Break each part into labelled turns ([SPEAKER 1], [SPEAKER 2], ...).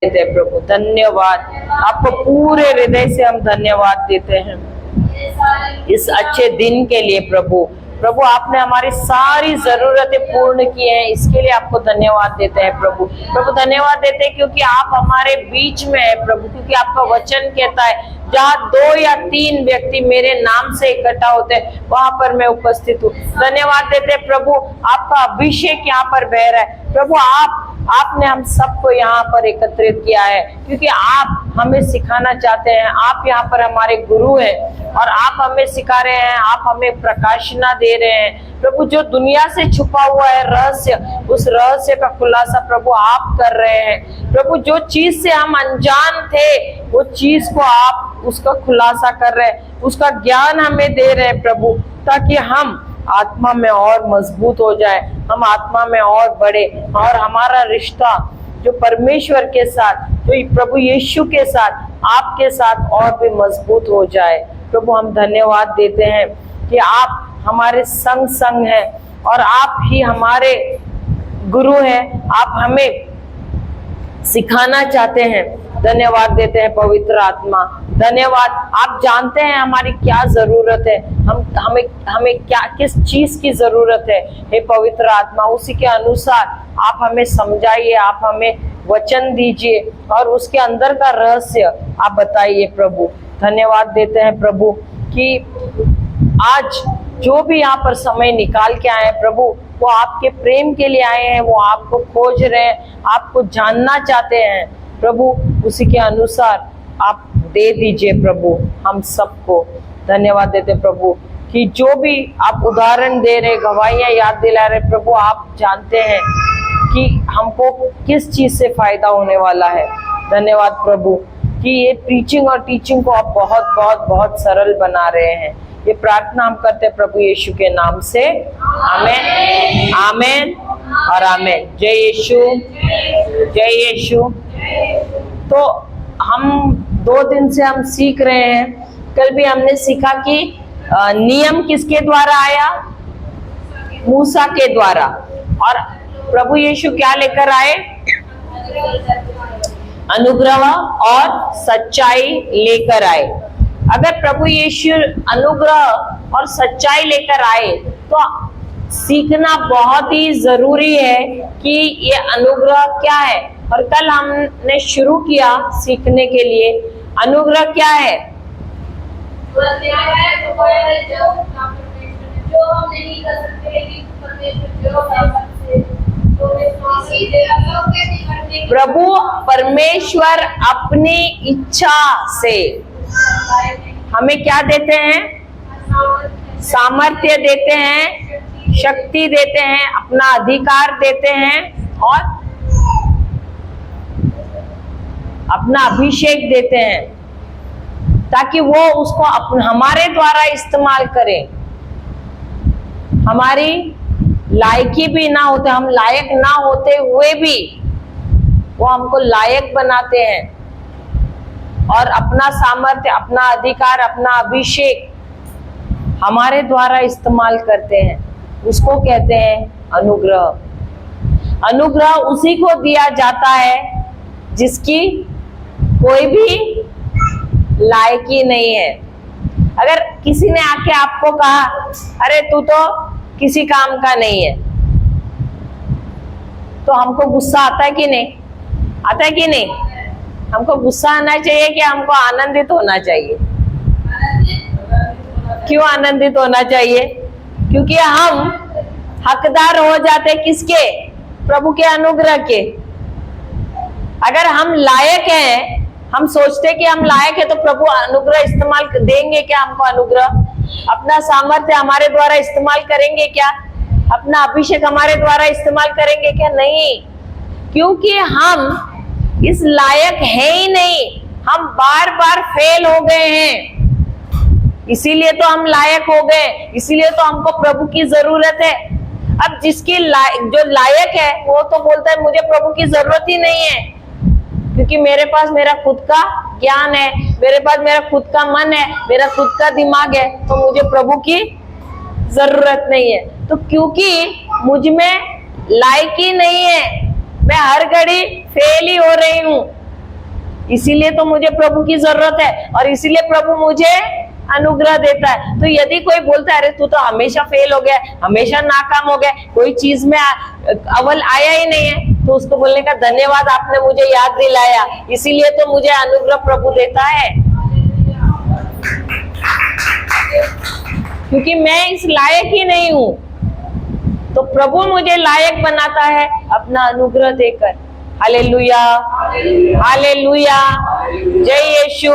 [SPEAKER 1] देते हैं प्रभु, धन्यवाद। आपको पूरे हृदय से हम धन्यवाद देते हैं इस अच्छे दिन के लिए प्रभु। प्रभु आपने हमारी सारी जरूरतें पूर्ण की हैं, इसके लिए आपको धन्यवाद देते हैं प्रभु। प्रभु धन्यवाद देते हैं क्योंकि आप हमारे बीच में है प्रभु, क्योंकि आपका वचन कहता है जहाँ 2 या 3 व्यक्ति मेरे नाम से इकट्ठा होते हैं वहां पर मैं उपस्थित हूँ। धन्यवाद देते हैं प्रभु, आपका अभिषेक यहाँ पर बह रहा है प्रभु। आपने हम सबको यहाँ पर एकत्रित किया है क्योंकि आप हमें सिखाना चाहते हैं। आप यहाँ पर हमारे गुरु हैं और आप हमें सिखा रहे हैं, आप हमें प्रकाशना दे रहे हैं प्रभु। जो दुनिया से छुपा हुआ है रहस्य, उस रहस्य का खुलासा प्रभु आप कर रहे हैं प्रभु। जो चीज से हम अनजान थे वो चीज को आप उसका खुलासा कर रहे हैं, उसका ज्ञान हमें दे रहे हैं प्रभु, ताकि हम आत्मा में और मजबूत हो जाए, हम आत्मा में और बढ़े और हमारा रिश्ता जो परमेश्वर के साथ, जो प्रभु यीशु के साथ, आपके साथ और भी मजबूत हो जाए प्रभु। हम धन्यवाद देते हैं कि आप हमारे संग संग हैं और आप ही हमारे गुरु हैं, आप हमें सिखाना चाहते हैं। धन्यवाद देते हैं पवित्र आत्मा, धन्यवाद। आप जानते हैं हमारी क्या जरूरत है, हमें क्या किस चीज की जरूरत है। हे पवित्र आत्मा, उसी के अनुसार आप हमें समझाइए, आप हमें वचन दीजिए और उसके अंदर का रहस्य आप बताइए प्रभु। धन्यवाद देते हैं प्रभु कि आज जो भी यहाँ पर समय निकाल के आए हैं प्रभु, वो आपके प्रेम के लिए आए हैं, वो आपको खोज रहे हैं, आपको जानना चाहते हैं प्रभु। उसी के अनुसार आप दे दीजिए प्रभु हम सबको। धन्यवाद देते प्रभु कि जो भी आप उदाहरण दे रहे, गवाहियां याद दिला रहे प्रभु, आप जानते हैं कि हमको किस चीज से फायदा होने वाला है। धन्यवाद प्रभु कि ये प्रीचिंग और टीचिंग को आप बहुत बहुत बहुत सरल बना रहे हैं। ये प्रार्थना हम करते हैं प्रभु यीशु के नाम से, आमेन, आमेन और आमेन। जय यीशु, जय यीशु। तो हम 2 दिन से हम सीख रहे हैं। कल भी हमने सीखा कि नियम किसके द्वारा आया? मूसा के द्वारा। और प्रभु यीशु क्या लेकर आए? अनुग्रह और सच्चाई लेकर आए। अगर प्रभु यीशु अनुग्रह और सच्चाई लेकर आए तो सीखना बहुत ही जरूरी है कि ये अनुग्रह क्या है। और कल हमने शुरू किया सीखने के लिए, अनुग्रह क्या है? प्रभु परमेश्वर अपनी इच्छा से हमें क्या देते हैं? सामर्थ्य देते हैं, शक्ति देते हैं, अपना अधिकार देते हैं और अपना अभिषेक देते हैं ताकि वो उसको हमारे द्वारा इस्तेमाल करें। हमारी लायकी भी ना होते, हम लायक ना होते हुए भी वो हमको लायक बनाते हैं और अपना सामर्थ्य, अपना अधिकार, अपना अभिषेक हमारे द्वारा इस्तेमाल करते हैं। उसको कहते हैं अनुग्रह। अनुग्रह उसी को दिया जाता है जिसकी कोई भी लायकी नहीं है। अगर किसी ने आके आपको कहा अरे तू तो किसी काम का नहीं है, तो हमको गुस्सा आता है कि नहीं? आता है कि नहीं? हमको गुस्सा आना चाहिए कि हमको आनंदित होना चाहिए? क्यों आनंदित होना चाहिए? क्योंकि हम हकदार हो जाते किसके? प्रभु के अनुग्रह के। अगर हम लायक हैं, हम सोचते कि हम लायक है, तो प्रभु अनुग्रह इस्तेमाल देंगे क्या हमको? अनुग्रह, अपना सामर्थ्य हमारे द्वारा इस्तेमाल करेंगे क्या? अपना अभिषेक हमारे द्वारा इस्तेमाल करेंगे क्या? नहीं, क्योंकि हम इस लायक है ही नहीं। हम बार बार फेल हो गए हैं, इसीलिए तो हम लायक हो गए, इसीलिए तो हमको प्रभु की जरूरत है। अब जिसकी जो लायक है वो तो बोलता है मुझे प्रभु की जरूरत ही नहीं है, क्योंकि मेरे पास मेरा खुद का ज्ञान है, मेरे पास मेरा खुद का मन है, मेरा खुद का दिमाग है, तो मुझे प्रभु की जरूरत नहीं है। तो क्योंकि मुझ में लायकी नहीं है, मैं हर घड़ी फेल ही हो रही हूँ, इसीलिए तो मुझे प्रभु की जरूरत है और इसीलिए प्रभु मुझे अनुग्रह देता है। तो यदि कोई बोलता है अरे तू तो हमेशा फेल हो गया, हमेशा नाकाम हो गया, कोई चीज में अव्वल आया ही नहीं है, तो उसको बोलने का धन्यवाद, आपने मुझे याद दिलाया, इसीलिए तो मुझे अनुग्रह प्रभु देता है, क्योंकि मैं इस लायक ही नहीं हूं, तो प्रभु मुझे लायक बनाता है अपना अनुग्रह देकर। हालेलुया, हालेलुया, जय यीशु,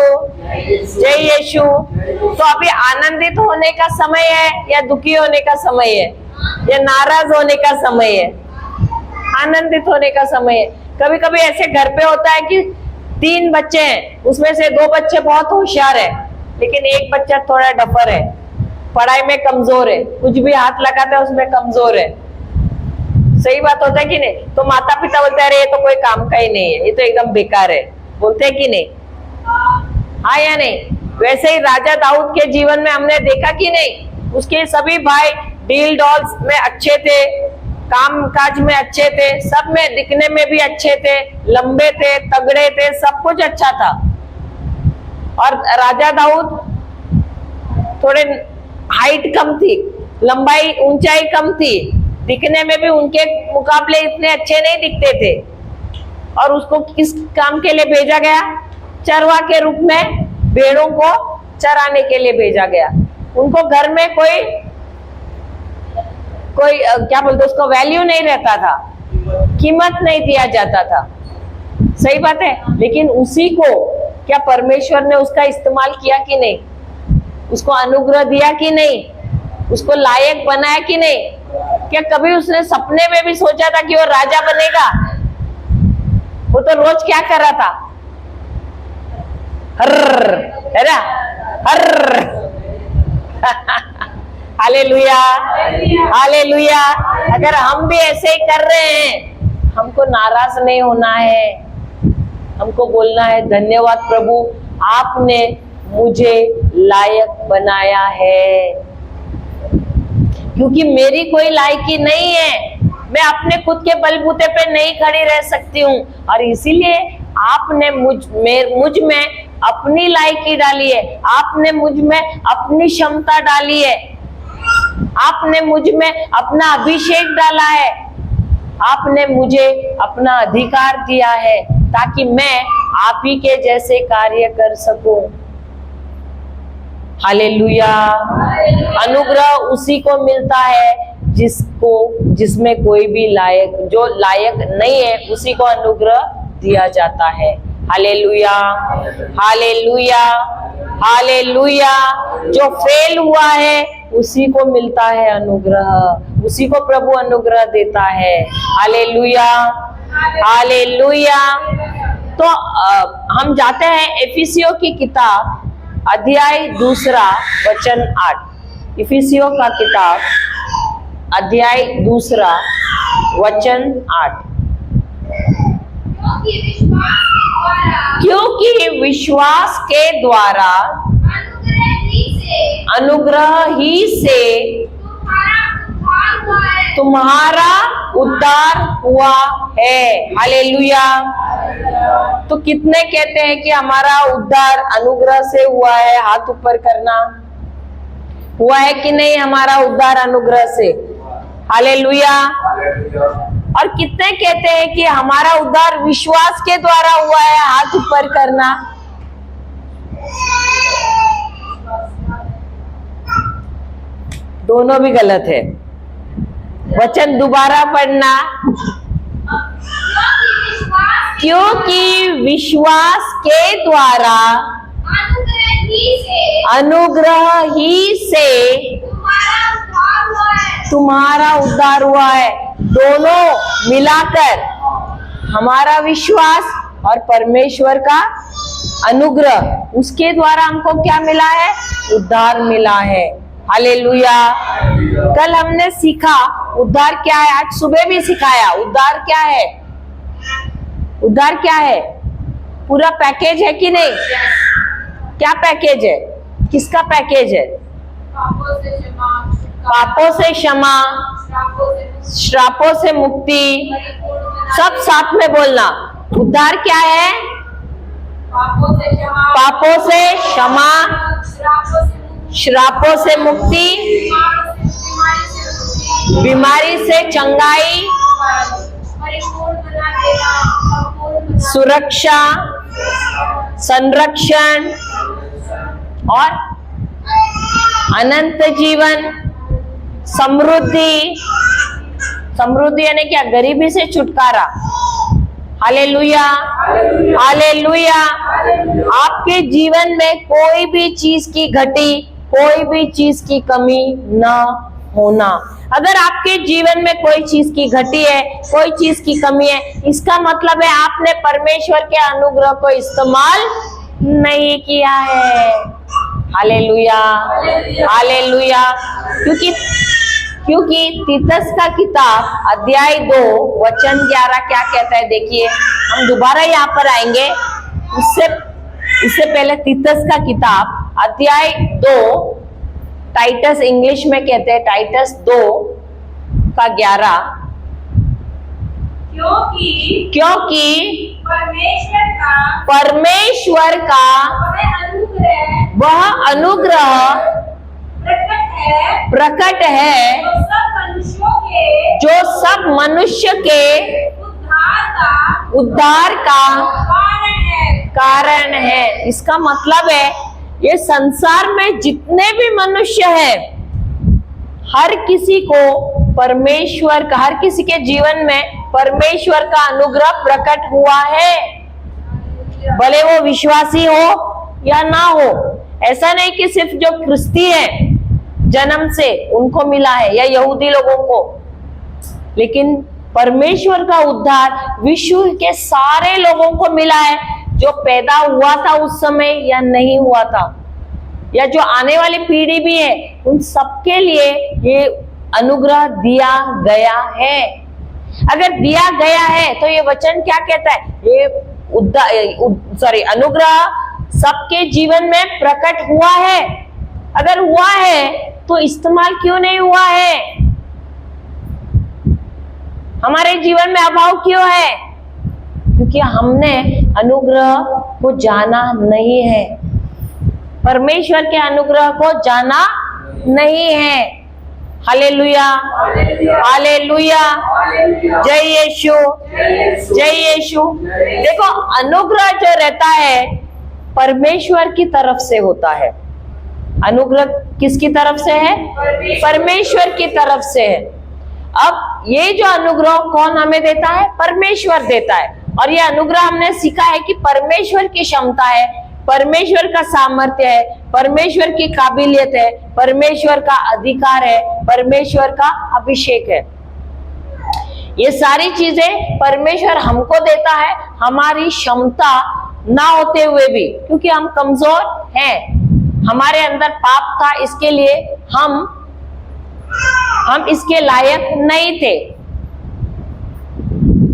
[SPEAKER 1] जय यीशु। तो अभी आनंदित होने का समय है या दुखी होने का समय है या नाराज होने का समय है? आनंदित होने का समय है। कभी कभी ऐसे घर पे होता है कि 3 बच्चे हैं, उसमें से 2 बच्चे बहुत होशियार है, लेकिन एक बच्चा थोड़ा डफर है, पढ़ाई में कमजोर है, कुछ भी हाथ लगाता है उसमें कमजोर है। सही बात होता है कि नहीं? तो माता पिता बोलते हैं अरे ये तो कोई काम का ही नहीं है, ये तो एकदम बेकार है, बोलते हैं कि नहीं? हाँ या नहीं? वैसे ही राजा दाऊद के जीवन में हमने देखा कि नहीं, उसके सभी भाई डील डॉल्स में अच्छे थे, काम काज में अच्छे थे, सब में दिखने में भी अच्छे थे, लंबे थे, तगड़े थे, सब कुछ अच्छा था। और राजा दाऊद थोड़े हाइट कम थी, लंबाई ऊंचाई कम थी, दिखने में भी उनके मुकाबले इतने अच्छे नहीं दिखते थे, और उसको किस काम के लिए भेजा गया? चरवा के रूप में भेड़ों को चराने के लिए भेजा गया। उनको घर में कोई क्या बोलते उसको वैल्यू नहीं रहता था, कीमत नहीं दिया जाता था। सही बात है, लेकिन उसी को क्या परमेश्वर ने उसका इस्तेमाल किया कि नहीं? उसको अनुग्रह दिया कि नहीं? उसको लायक बनाया कि नहीं? क्या कभी उसने सपने में भी सोचा था कि वो राजा बनेगा? वो तो रोज क्या कर रहा था? हर्र, है ना? हर्र। Hallelujah, hallelujah. अगर हम भी ऐसे ही कर रहे हैं, हमको नाराज नहीं होना है, हमको बोलना है धन्यवाद प्रभु, आपने मुझे लायक बनाया है, क्योंकि मेरी कोई लायकी नहीं है, मैं अपने खुद के बलबूते पे नहीं खड़ी रह सकती हूँ, और इसीलिए आपने मुझ में अपनी लायकी डाली है, आपने मुझ में अपनी क्षमता डाली है, आपने मुझ में अपना अभिषेक डाला है, आपने मुझे अपना अधिकार दिया है, ताकि मैं आप ही के जैसे कार्य कर सकूं। हालेलुया। अनुग्रह उसी को मिलता है जिसमें कोई भी जो लायक नहीं है, उसी को अनुग्रह दिया जाता है। Hallelujah, hallelujah, hallelujah. जो फेल हुआ है उसी को मिलता है अनुग्रह, उसी को प्रभु अनुग्रह देता है। Hallelujah, hallelujah. तो हम जाते हैं इफिसियों की किताब अध्याय 2 वचन 8। इफिसियों का किताब अध्याय 2 वचन 8। क्योंकि विश्वास के द्वारा अनुग्रह ही से तुम्हारा उद्धार हुआ है। हालेलुया। तो कितने कहते हैं कि हमारा उद्धार अनुग्रह से हुआ है? हाथ ऊपर करना। हुआ है कि नहीं हमारा उद्धार अनुग्रह से? हालेलुया। और कितने कहते हैं कि हमारा उद्धार विश्वास के द्वारा हुआ है? हाथ ऊपर करना। दोनों भी गलत है। वचन दोबारा पढ़ना। क्योंकि विश्वास के द्वारा अनुग्रह ही से तुम्हारा उद्धार हुआ है। दोनों मिलाकर हमारा विश्वास और परमेश्वर का अनुग्रह, उसके द्वारा हमको क्या मिला है? उद्धार मिला है। हालेलुया। कल हमने सीखा उद्धार क्या है, आज सुबह भी सिखाया उद्धार क्या है। उद्धार क्या है? पूरा पैकेज है कि नहीं? क्या पैकेज है? किसका पैकेज है? पापों से क्षमा, श्रापों से मुक्ति, सब साथ में बोलना। उद्धार क्या है? पापों से क्षमा, श्रापों से मुक्ति, बीमारी से चंगाई, सुरक्षा, संरक्षण और अनंत जीवन, समृद्धि। समृद्धि यानी क्या? गरीबी से छुटकारा। Hallelujah, hallelujah. आपके जीवन में कोई भी चीज की घटी, कोई भी चीज की कमी न होना। अगर आपके जीवन में कोई चीज की घटी है, कोई चीज की कमी है, इसका मतलब है आपने परमेश्वर के अनुग्रह को इस्तेमाल नहीं किया है। Hallelujah, hallelujah. क्योंकि तीतस का किताब अध्याय 2 वचन 11 क्या कहता है? देखिए, हम दोबारा यहाँ पर आएंगे। उससे पहले तीतस का किताब अध्याय 2, टाइटस इंग्लिश में कहते हैं टाइटस 2 का 11। क्योंकि परमेश्वर का वह अनुग्रह प्रकट है जो सब मनुष्य के उद्धार का कारण है। इसका मतलब है ये संसार में जितने भी मनुष्य हैं, हर किसी को परमेश्वर का, हर किसी के जीवन में परमेश्वर का अनुग्रह प्रकट हुआ है, भले वो विश्वासी हो या ना हो। ऐसा नहीं कि सिर्फ जो ख्रिस्ती है जन्म से उनको मिला है या यहूदी लोगों को, लेकिन परमेश्वर का उद्धार विश्व के सारे लोगों को मिला है, जो पैदा हुआ था उस समय या नहीं हुआ था, या जो आने वाली पीढ़ी भी है, उन सबके लिए ये अनुग्रह दिया गया है। अगर दिया गया है तो ये वचन क्या कहता है? ये अनुग्रह सबके जीवन में प्रकट हुआ है। अगर हुआ है तो इस्तेमाल क्यों नहीं हुआ है? हमारे जीवन में अभाव क्यों है? क्योंकि हमने अनुग्रह को जाना नहीं है, परमेश्वर के अनुग्रह को जाना नहीं है। हालेलुया, हालेलुया, जय यीशु, जय यीशु। देखो, अनुग्रह जो रहता है परमेश्वर की तरफ से होता है। अनुग्रह किसकी तरफ से है? परमेश्वर की तरफ से है। अब ये जो अनुग्रह कौन हमें देता है? परमेश्वर देता है। और ये अनुग्रह हमने सीखा है कि परमेश्वर की क्षमता है, परमेश्वर का सामर्थ्य है, परमेश्वर की काबिलियत है, परमेश्वर का अधिकार है, परमेश्वर का अभिषेक है। ये सारी चीजें परमेश्वर हमको देता है, हमारी क्षमता ना होते हुए भी, क्योंकि हम कमजोर हैं, हमारे अंदर पाप था, इसके लिए हम इसके लायक नहीं थे।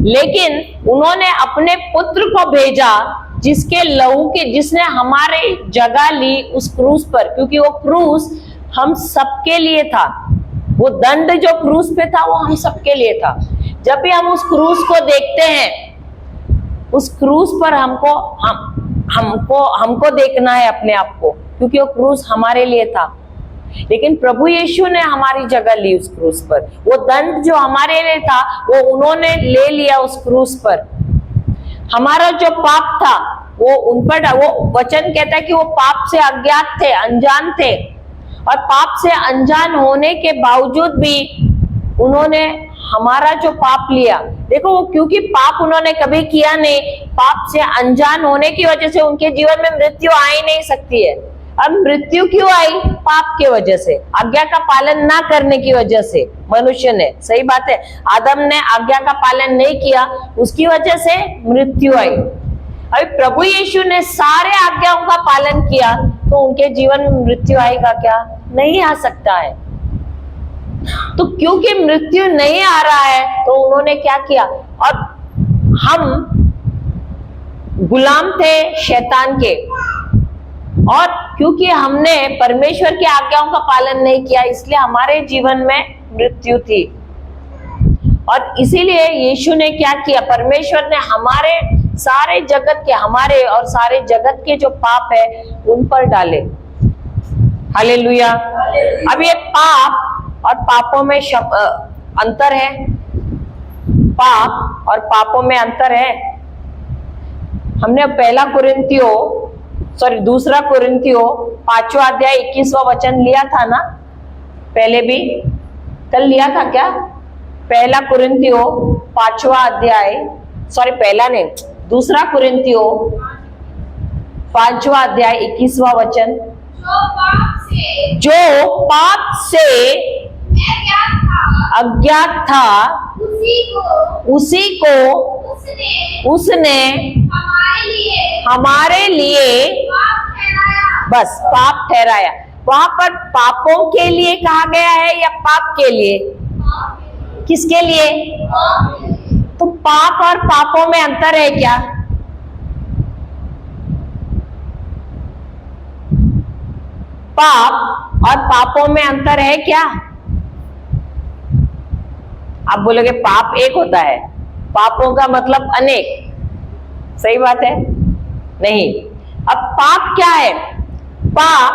[SPEAKER 1] लेकिन उन्होंने अपने पुत्र को भेजा, जिसके लहू के, जिसने हमारे जगह ली उस क्रूस पर, क्योंकि वो क्रूस हम सबके लिए था। वो दंड जो क्रूस पे था वो हम सबके लिए था। जब भी हम उस क्रूस को देखते हैं, उस क्रूस पर हमको देखना है अपने आप को, क्योंकि वो क्रूस हमारे लिए था। लेकिन प्रभु यीशु ने हमारी जगह ली उस क्रूस पर। वो दंड जो हमारे लिए था वो उन्होंने ले लिया उस क्रूस पर। हमारा जो पाप था वो उन पर, वो वचन कहता है कि वो पाप से अज्ञात थे, अनजान थे, और पाप से अनजान होने के बावजूद भी उन्होंने हमारा जो पाप लिया। देखो, वो क्योंकि पाप उन्होंने कभी किया नहीं, पाप से अनजान होने की वजह से उनके जीवन में मृत्यु आ ही नहीं सकती है। अब मृत्यु क्यों आई? पाप के वजह से, आज्ञा का पालन ना करने की वजह से मनुष्य ने। सही बात है, आदम ने आज्ञा का पालन नहीं किया, उसकी वजह से मृत्यु आई। अभी प्रभु यीशु ने सारे आज्ञाओं का पालन किया, तो उनके जीवन में मृत्यु आएगा क्या? नहीं आ सकता है। तो क्योंकि मृत्यु नहीं आ रहा है, तो उन्होंने क्या किया? और हम गुलाम थे शैतान के, और क्योंकि हमने परमेश्वर की आज्ञाओं का पालन नहीं किया, इसलिए हमारे जीवन में मृत्यु थी। और इसीलिए यीशु ने क्या किया? परमेश्वर ने हमारे सारे जगत के, हमारे और सारे जगत के जो पाप है उन पर डाले। हालेलुया। अब ये पाप और पापों में अंतर है। पाप और पापों में अंतर है। हमने दूसरा कुरिन्थियों 5वां अध्याय 21वां वचन लिया था ना, पहले भी कल लिया था क्या? पहला कुरिन्थियों 5वां अध्याय, दूसरा कुरिन्थियों 5वां अध्याय 21वां वचन, जो पाप से अज्ञात था उसी को उसने हमारे लिए बस पाप ठहराया। वहां पर पापों के लिए कहा गया है या पाप के लिए? किसके लिए? तो पाप और पापों में अंतर है क्या? पाप और पापों में अंतर है क्या? आप बोलोगे पाप एक होता है, पापों का मतलब अनेक। सही बात है? नहीं। अब पाप क्या है? पाप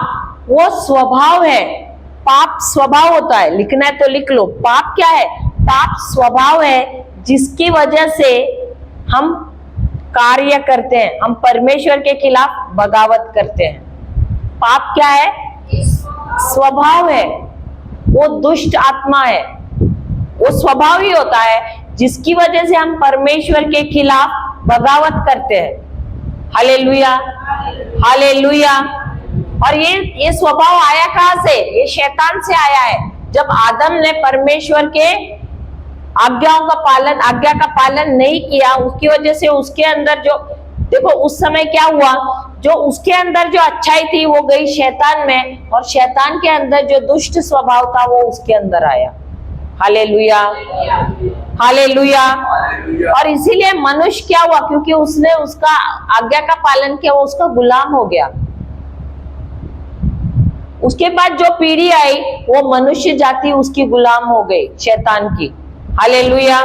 [SPEAKER 1] वो स्वभाव है। पाप स्वभाव होता है, लिखना है तो लिख लो। पाप क्या है? पाप स्वभाव है जिसकी वजह से हम कार्य करते हैं, हम परमेश्वर के खिलाफ बगावत करते हैं। पाप क्या है? स्वभाव है। वो दुष्ट आत्मा है, वो स्वभाव ही होता है जिसकी वजह से हम परमेश्वर के खिलाफ बगावत करते हैं। Hallelujah, hallelujah. और ये स्वभाव आया कहां से? ये शैतान से आया है। जब आदम ने परमेश्वर के आज्ञा का पालन नहीं किया, उसकी वजह से उसके अंदर जो, देखो उस समय क्या हुआ, जो उसके अंदर जो अच्छाई थी वो गई शैतान में, और शैतान के अंदर जो दुष्ट स्वभाव था वो उसके अंदर आया। Hallelujah, hallelujah. और इसीलिए मनुष्य क्या हुआ? क्योंकि उसने उसका आज्ञा का पालन किया, वो उसका गुलाम हो गया। उसके बाद जो पीढ़ी आई वो मनुष्य जाति उसकी गुलाम हो गई, शैतान की। Hallelujah,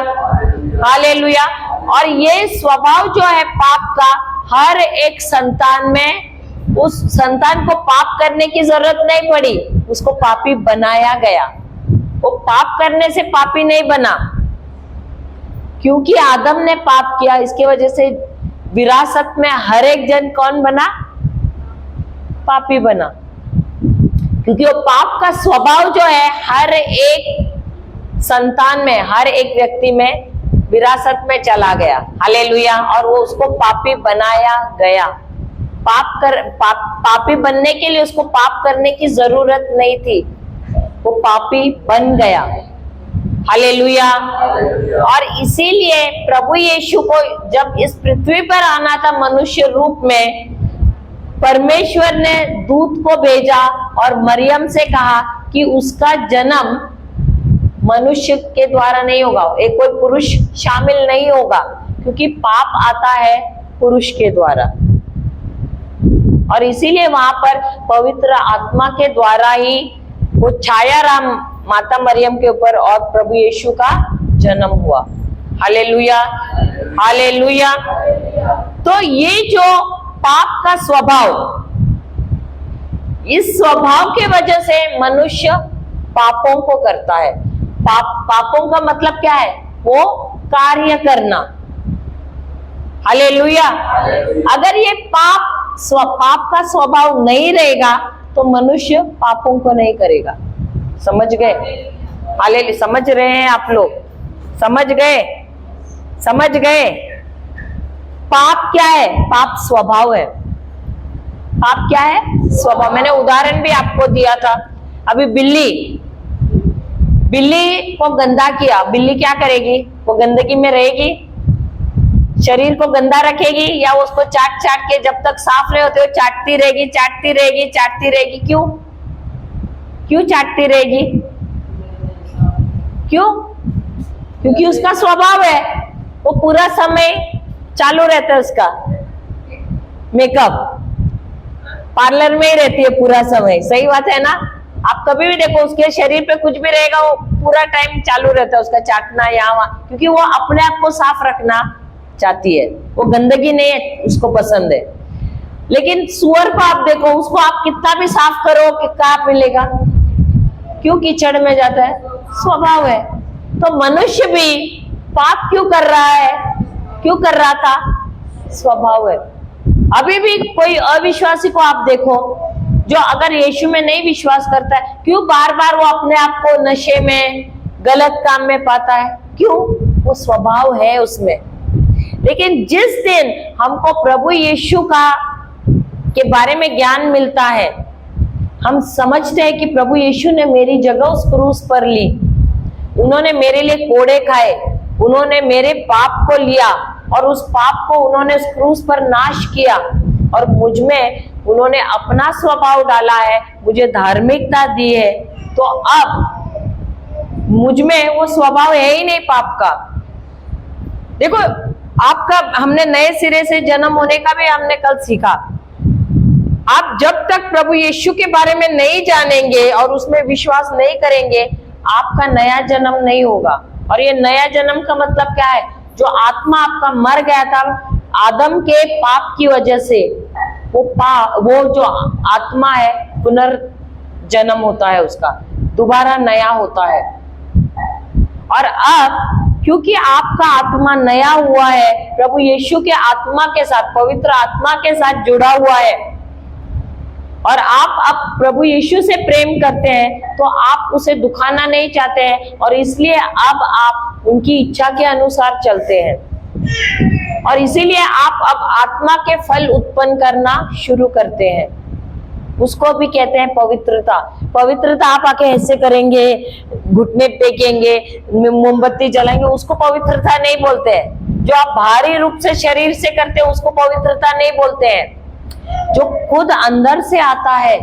[SPEAKER 1] hallelujah. और ये स्वभाव जो है पाप का, हर एक संतान में, उस संतान को पाप करने की जरूरत नहीं पड़ी, उसको पापी बनाया गया। वो पाप करने से पापी नहीं बना, क्योंकि आदम ने पाप किया। इसके वजह से विरासत में हर एक जन कौन बना? पापी बना। क्योंकि वो पाप का स्वभाव जो है हर एक संतान में, हर एक व्यक्ति में विरासत में चला गया। हालेलुया। और वो उसको पापी बनाया गया। पापी बनने के लिए उसको पाप करने की जरूरत नहीं थी, वो पापी बन गया। हालेलुया। और इसीलिए प्रभु यीशु को जब इस पृथ्वी पर आना था मनुष्य रूप में, परमेश्वर ने दूत को भेजा और मरियम से कहा कि उसका जन्म मनुष्य के द्वारा नहीं होगा, एक कोई पुरुष शामिल नहीं होगा, क्योंकि पाप आता है पुरुष के द्वारा। और इसीलिए वहां पर पवित्र आत्मा के द्वारा ही वो छाया राम माता मरियम के ऊपर और प्रभु यीशु का जन्म हुआ। Hallelujah, hallelujah. तो ये जो पाप का स्वभाव, इस स्वभाव के वजह से मनुष्य पापों को करता है। पापों का मतलब क्या है? वो कार्य करना। हालेलुया। अगर ये पाप का स्वभाव नहीं रहेगा तो मनुष्य पापों को नहीं करेगा। समझ गए? हालेलुया। समझ रहे हैं आप लोग? समझ गए? समझ गए? पाप क्या है? पाप स्वभाव है। पाप क्या है? स्वभाव। मैंने उदाहरण भी आपको दिया था। अभी बिल्ली को गंदा किया, बिल्ली क्या करेगी? वो गंदगी में रहेगी, शरीर को गंदा रखेगी, या उसको चाट चाट के जब तक साफ नहीं होते वो चाटती रहेगी, चाटती रहेगी, चाटती रहेगी। क्यों चाटती रहेगी? क्यों? क्योंकि उसका स्वभाव है, वो पूरा समय चालू रहता है, उसका मेकअप पार्लर में ही रहती है पूरा समय। सही बात है ना? आप कभी भी देखो उसके शरीर पे कुछ भी रहेगा वो पूरा टाइम चालू रहता है उसका चाटना यहाँ वहां, क्योंकि वो अपने आप को साफ रखना चाहती है। वो गंदगी नहीं है, उसको पसंद है। लेकिन सुअर को आप देखो, उसको आप कितना भी साफ करो कि क्या मिलेगा, क्यों कीचड़ में जाता है, स्वभाव है। तो मनुष्य भी पाप क्यों कर रहा है, क्यों कर रहा था, स्वभाव है। अभी भी कोई अविश्वासी को आप देखो, जो अगर यीशु में नहीं विश्वास करता है, क्यों बार बार वो अपने आप को नशे में, गलत काम में पाता है, क्यों, वो स्वभाव है उसमें। लेकिन जिस दिन हमको प्रभु यीशु के बारे में ज्ञान मिलता है, हम समझते हैं कि प्रभु यीशु ने मेरी जगह उस क्रूस पर ली, उन्होंने मेरे लिए कोड़े खाए, उन्होंने मेरे पाप को लिया और उस पाप को उन्होंने उस क्रूस पर नाश किया और मुझ में उन्होंने अपना स्वभाव डाला है, मुझे धार्मिकता दी है। तो अब मुझ में वो स्वभाव है ही नहीं पाप का। देखो, आपका हमने नए सिरे से जन्म होने का भी हमने कल सीखा। आप जब तक प्रभु यीशु के बारे में नहीं जानेंगे और उसमें विश्वास नहीं करेंगे, आपका नया जन्म नहीं होगा। और ये नया जन्म का मतलब क्या है, जो आत्मा आपका मर गया था आदम के पाप की वजह से, वो जो आत्मा है पुनर्जन्म होता है, उसका दोबारा नया होता है। और अब क्योंकि आपका आत्मा नया हुआ है, प्रभु यीशु के आत्मा के साथ, पवित्र आत्मा के साथ जुड़ा हुआ है, और आप अब प्रभु यीशु से प्रेम करते हैं, तो आप उसे दुखाना नहीं चाहते हैं और इसलिए अब आप उनकी इच्छा के अनुसार चलते हैं। और इसीलिए आप अब आत्मा के फल उत्पन्न करना शुरू करते हैं। उसको भी कहते हैं पवित्रता। पवित्रता आप आके ऐसे करेंगे, घुटने टेकेंगे, मोमबत्ती जलाएंगे, उसको पवित्रता नहीं बोलते हैं। जो आप बाहरी रूप से शरीर से करते हैं उसको पवित्रता नहीं बोलते हैं। जो खुद अंदर से आता है,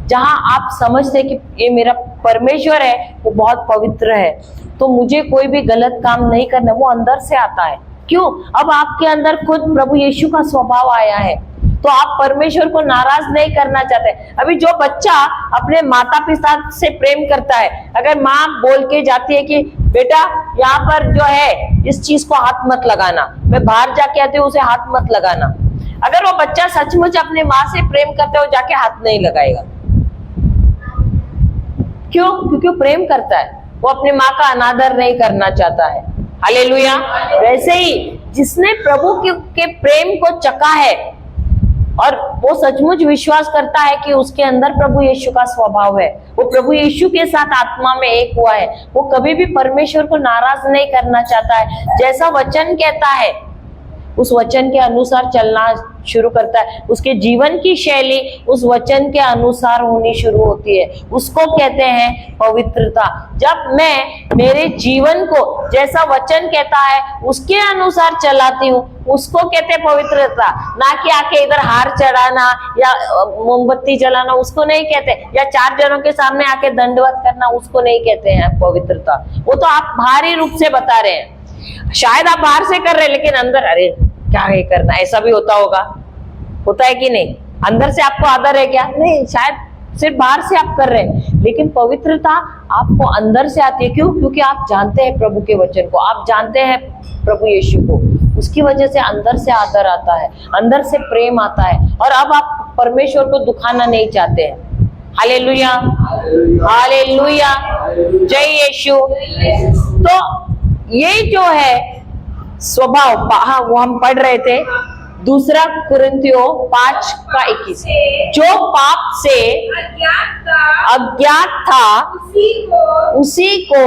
[SPEAKER 1] जहां आप समझते हैं कि ये मेरा परमेश्वर है, वो बहुत पवित्र है, तो मुझे कोई भी गलत काम नहीं करना, वो अंदर से आता है। क्यों? अब आपके अंदर खुद प्रभु यीशु का स्वभाव आया है, तो आप परमेश्वर को नाराज नहीं करना चाहते। अभी जो बच्चा अपने माता पिता से प्रेम करता है, अगर माँ बोल के जाती है कि बेटा यहाँ पर जो है इस चीज को हाथ मत लगाना, मैं बाहर जाके आती हूँ उसे हाथ मत लगाना, अगर वो बच्चा सचमुच अपने माँ से प्रेम करता है, वो जाके हाथ नहीं लगाएगा। क्यों? क्योंकि प्रेम करता है, वो अपनी माँ का अनादर नहीं करना चाहता है। हालेलुया। वैसे ही जिसने प्रभु के प्रेम को चखा है और वो सचमुच विश्वास करता है कि उसके अंदर प्रभु यीशु का स्वभाव है, वो प्रभु यीशु के साथ आत्मा में एक हुआ है, वो कभी भी परमेश्वर को नाराज नहीं करना चाहता है। जैसा वचन कहता है उस वचन के अनुसार चलना शुरू करता है। उसके जीवन की शैली उस वचन के अनुसार होनी शुरू होती है। उसको कहते हैं पवित्रता। जब मैं मेरे जीवन को जैसा वचन कहता है उसके अनुसार चलाती हूँ, उसको कहते हैं पवित्रता। ना कि आके इधर हार चढ़ाना या मोमबत्ती जलाना, उसको नहीं कहते, या 4 जनों के सामने आके दंडवत करना, उसको नहीं कहते हैं पवित्रता। वो तो आप बाहरी रूप से बता रहे हैं। शायद आप बाहर से कर रहे हैं, लेकिन अंदर अरे क्या है करना, ऐसा भी होता होगा, होता है कि नहीं? अंदर से आपको आदर है क्या? नहीं, शायद सिर्फ बाहर से आप कर रहे हैं, लेकिन पवित्रता आपको अंदर से आती है। क्यों? क्योंकि आप जानते हैं प्रभु के वचन को, आप जानते हैं प्रभु यीशु को, उसकी वजह से अंदर से आदर आता है, अंदर से प्रेम आता है, और अब आप परमेश्वर को दुखाना नहीं चाहते हैं। हालेलुया, हालेलुया, जय यीशु। तो ये जो है स्वभाव, हाँ वो हम पढ़ रहे थे 2 कुरिन्थियों 5:21, जो पाप से अज्ञात था उसी को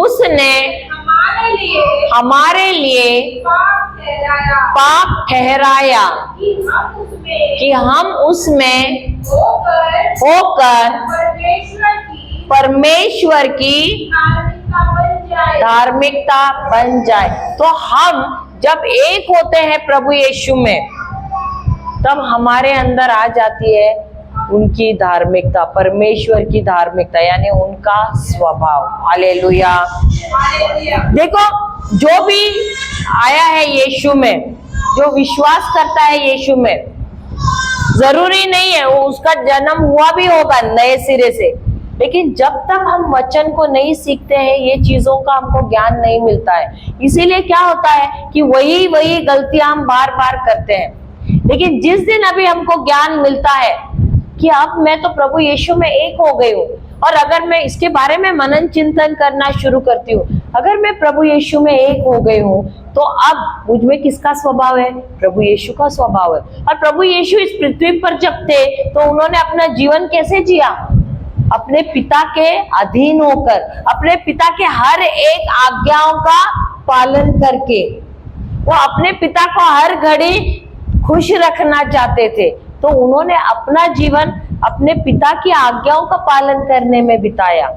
[SPEAKER 1] उसने हमारे लिए पाप ठहराया कि हम उसमें होकर परमेश्वर की धार्मिकता बन जाए। तो हम जब एक होते हैं प्रभु यीशु में, तब हमारे अंदर आ जाती है उनकी धार्मिकता, परमेश्वर की धार्मिकता, यानी उनका स्वभाव। हालेलुया। देखो, जो भी आया है यीशु में, जो विश्वास करता है यीशु में, जरूरी नहीं है वो उसका जन्म हुआ भी होगा नए सिरे से, लेकिन जब तक हम वचन को नहीं सीखते हैं ये चीजों का हमको ज्ञान नहीं मिलता है। इसीलिए क्या होता है कि वही गलतियां हम बार बार करते हैं। लेकिन जिस दिन अभी हमको ज्ञान मिलता है कि अब मैं तो प्रभु यीशु में एक हो गई हूँ, और अगर मैं इसके बारे में मनन चिंतन करना शुरू करती हूँ, अगर मैं प्रभु यीशु में एक हो गई हूँ तो अब मुझ में किसका स्वभाव है? प्रभु यीशु का स्वभाव है। और प्रभु यीशु इस पृथ्वी पर जब थे तो उन्होंने अपना जीवन कैसे जिया? अपने पिता के अधीन होकर, अपने पिता के हर एक आज्ञाओं का पालन करके। वो अपने पिता को हर घड़ी खुश रखना चाहते थे, तो उन्होंने अपना जीवन अपने पिता की आज्ञाओं का पालन करने में बिताया।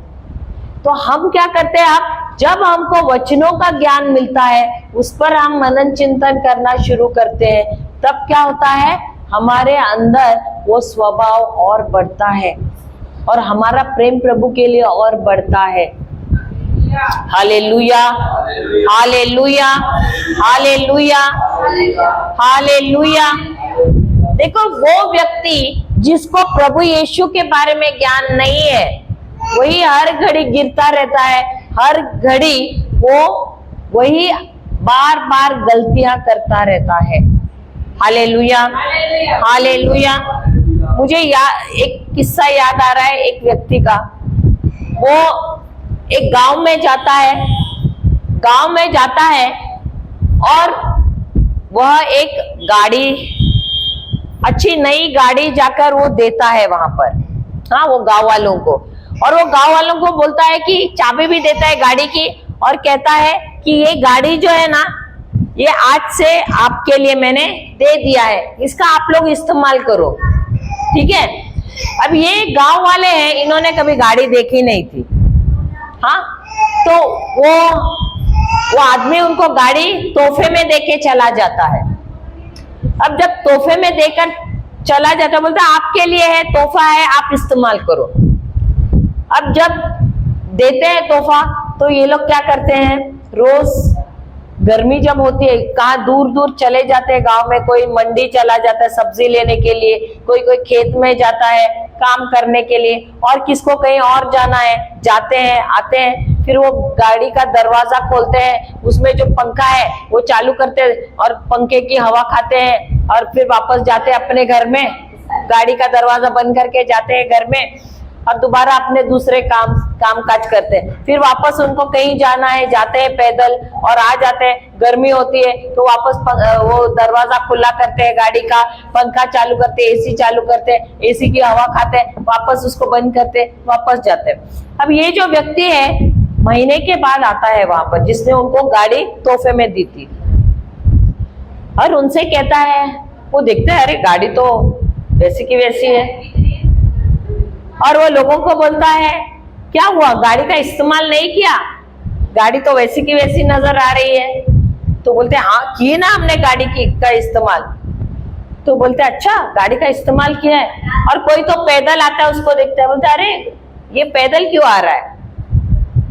[SPEAKER 1] तो हम क्या करते हैं? अब जब हमको वचनों का ज्ञान मिलता है, उस पर हम मनन चिंतन करना शुरू करते हैं, तब क्या होता है? हमारे अंदर वो स्वभाव और बढ़ता है और हमारा प्रेम प्रभु के लिए और बढ़ता है। Hallelujah, hallelujah, hallelujah, hallelujah. देखो, वो व्यक्ति जिसको प्रभु यीशु के बारे में ज्ञान नहीं है, वही हर घड़ी गिरता रहता है, हर घड़ी वो वही बार बार गलतियां करता रहता है। Hallelujah, hallelujah. मुझे एक किस्सा याद आ रहा है एक व्यक्ति का। वो एक गांव में जाता है और वह एक गाड़ी, अच्छी नई गाड़ी जाकर वो देता है वहां पर, हाँ, वो गांव वालों को। और वो गांव वालों को बोलता है कि चाबी भी देता है गाड़ी की, और कहता है कि ये गाड़ी जो है ना, ये आज से आपके लिए मैंने दे दिया है, इसका आप लोग इस्तेमाल करो, ठीक है। अब ये गांव वाले हैं, इन्होंने कभी गाड़ी देखी नहीं थी, हाँ, तो वो आदमी उनको गाड़ी तोहफे में देके चला जाता है। अब जब तोहफे में देकर चला जाता है, बोलता आपके लिए है, तोहफा है, आप इस्तेमाल करो। अब जब देते हैं तोहफा, तो ये लोग क्या करते हैं? रोज गर्मी जब होती है, कहाँ दूर दूर चले जाते हैं गांव में, कोई मंडी चला जाता है सब्जी लेने के लिए, कोई खेत में जाता है काम करने के लिए, और किसको कहीं और जाना है, जाते हैं आते हैं। फिर वो गाड़ी का दरवाजा खोलते हैं, उसमें जो पंखा है वो चालू करते हैं और पंखे की हवा खाते हैं, और फिर वापस जाते हैं अपने घर में, गाड़ी का दरवाजा बंद करके जाते हैं घर में, और दोबारा अपने दूसरे काम काज करते हैं। फिर वापस उनको कहीं जाना है, जाते हैं पैदल और आ जाते हैं। गर्मी होती है तो वापस वो दरवाजा खुला करते हैं गाड़ी का, पंखा चालू करते हैं, एसी चालू करते हैं, एसी की हवा खाते हैं, वापस उसको बंद करते, वापस जाते हैं। अब ये जो व्यक्ति है महीने के बाद आता है वहां पर, जिसने उनको गाड़ी तोहफे में दी थी, और उनसे कहता है, वो देखते हैं अरे गाड़ी तो वैसी की वैसी है, और वो लोगों को बोलता है क्या हुआ, गाड़ी का इस्तेमाल नहीं किया? गाड़ी तो वैसी की वैसी नजर आ रही है। तो बोलते हैं हाँ किए ना हमने गाड़ी का इस्तेमाल। तो बोलते हैं अच्छा गाड़ी का इस्तेमाल किया है। और कोई तो पैदल आता है, उसको देखता है, बोलते है अरे ये पैदल क्यों आ रहा है?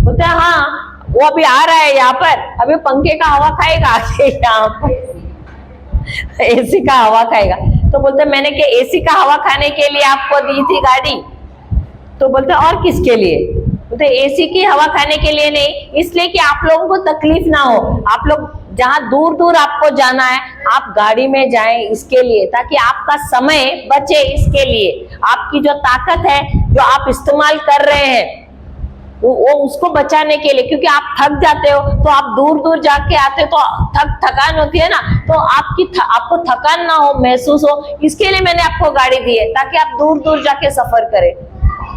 [SPEAKER 1] बोलते हैं हाँ वो अभी आ रहा है यहाँ पर, अभी पंखे का हवा खाएगा यहाँ पर एसी का हवा खाएगा। तो बोलते मैंने क्या एसी का हवा खाने के लिए आपको दी थी गाड़ी? तो बोलते और किसके लिए? बोलते एसी की हवा खाने के लिए नहीं, इसलिए कि आप लोगों को तकलीफ ना हो, आप लोग जहां दूर दूर आपको जाना है आप गाड़ी में जाएं इसके लिए, ताकि आपका समय बचे, इसके लिए आपकी जो ताकत है जो आप इस्तेमाल कर रहे हैं वो उसको बचाने के लिए, क्योंकि आप थक जाते हो तो आप दूर दूर जाके आते हो तो थकान होती है ना, तो आपको थकान ना हो, महसूस हो, इसके लिए मैंने आपको गाड़ी दी है ताकि आप दूर दूर जाके सफर करें।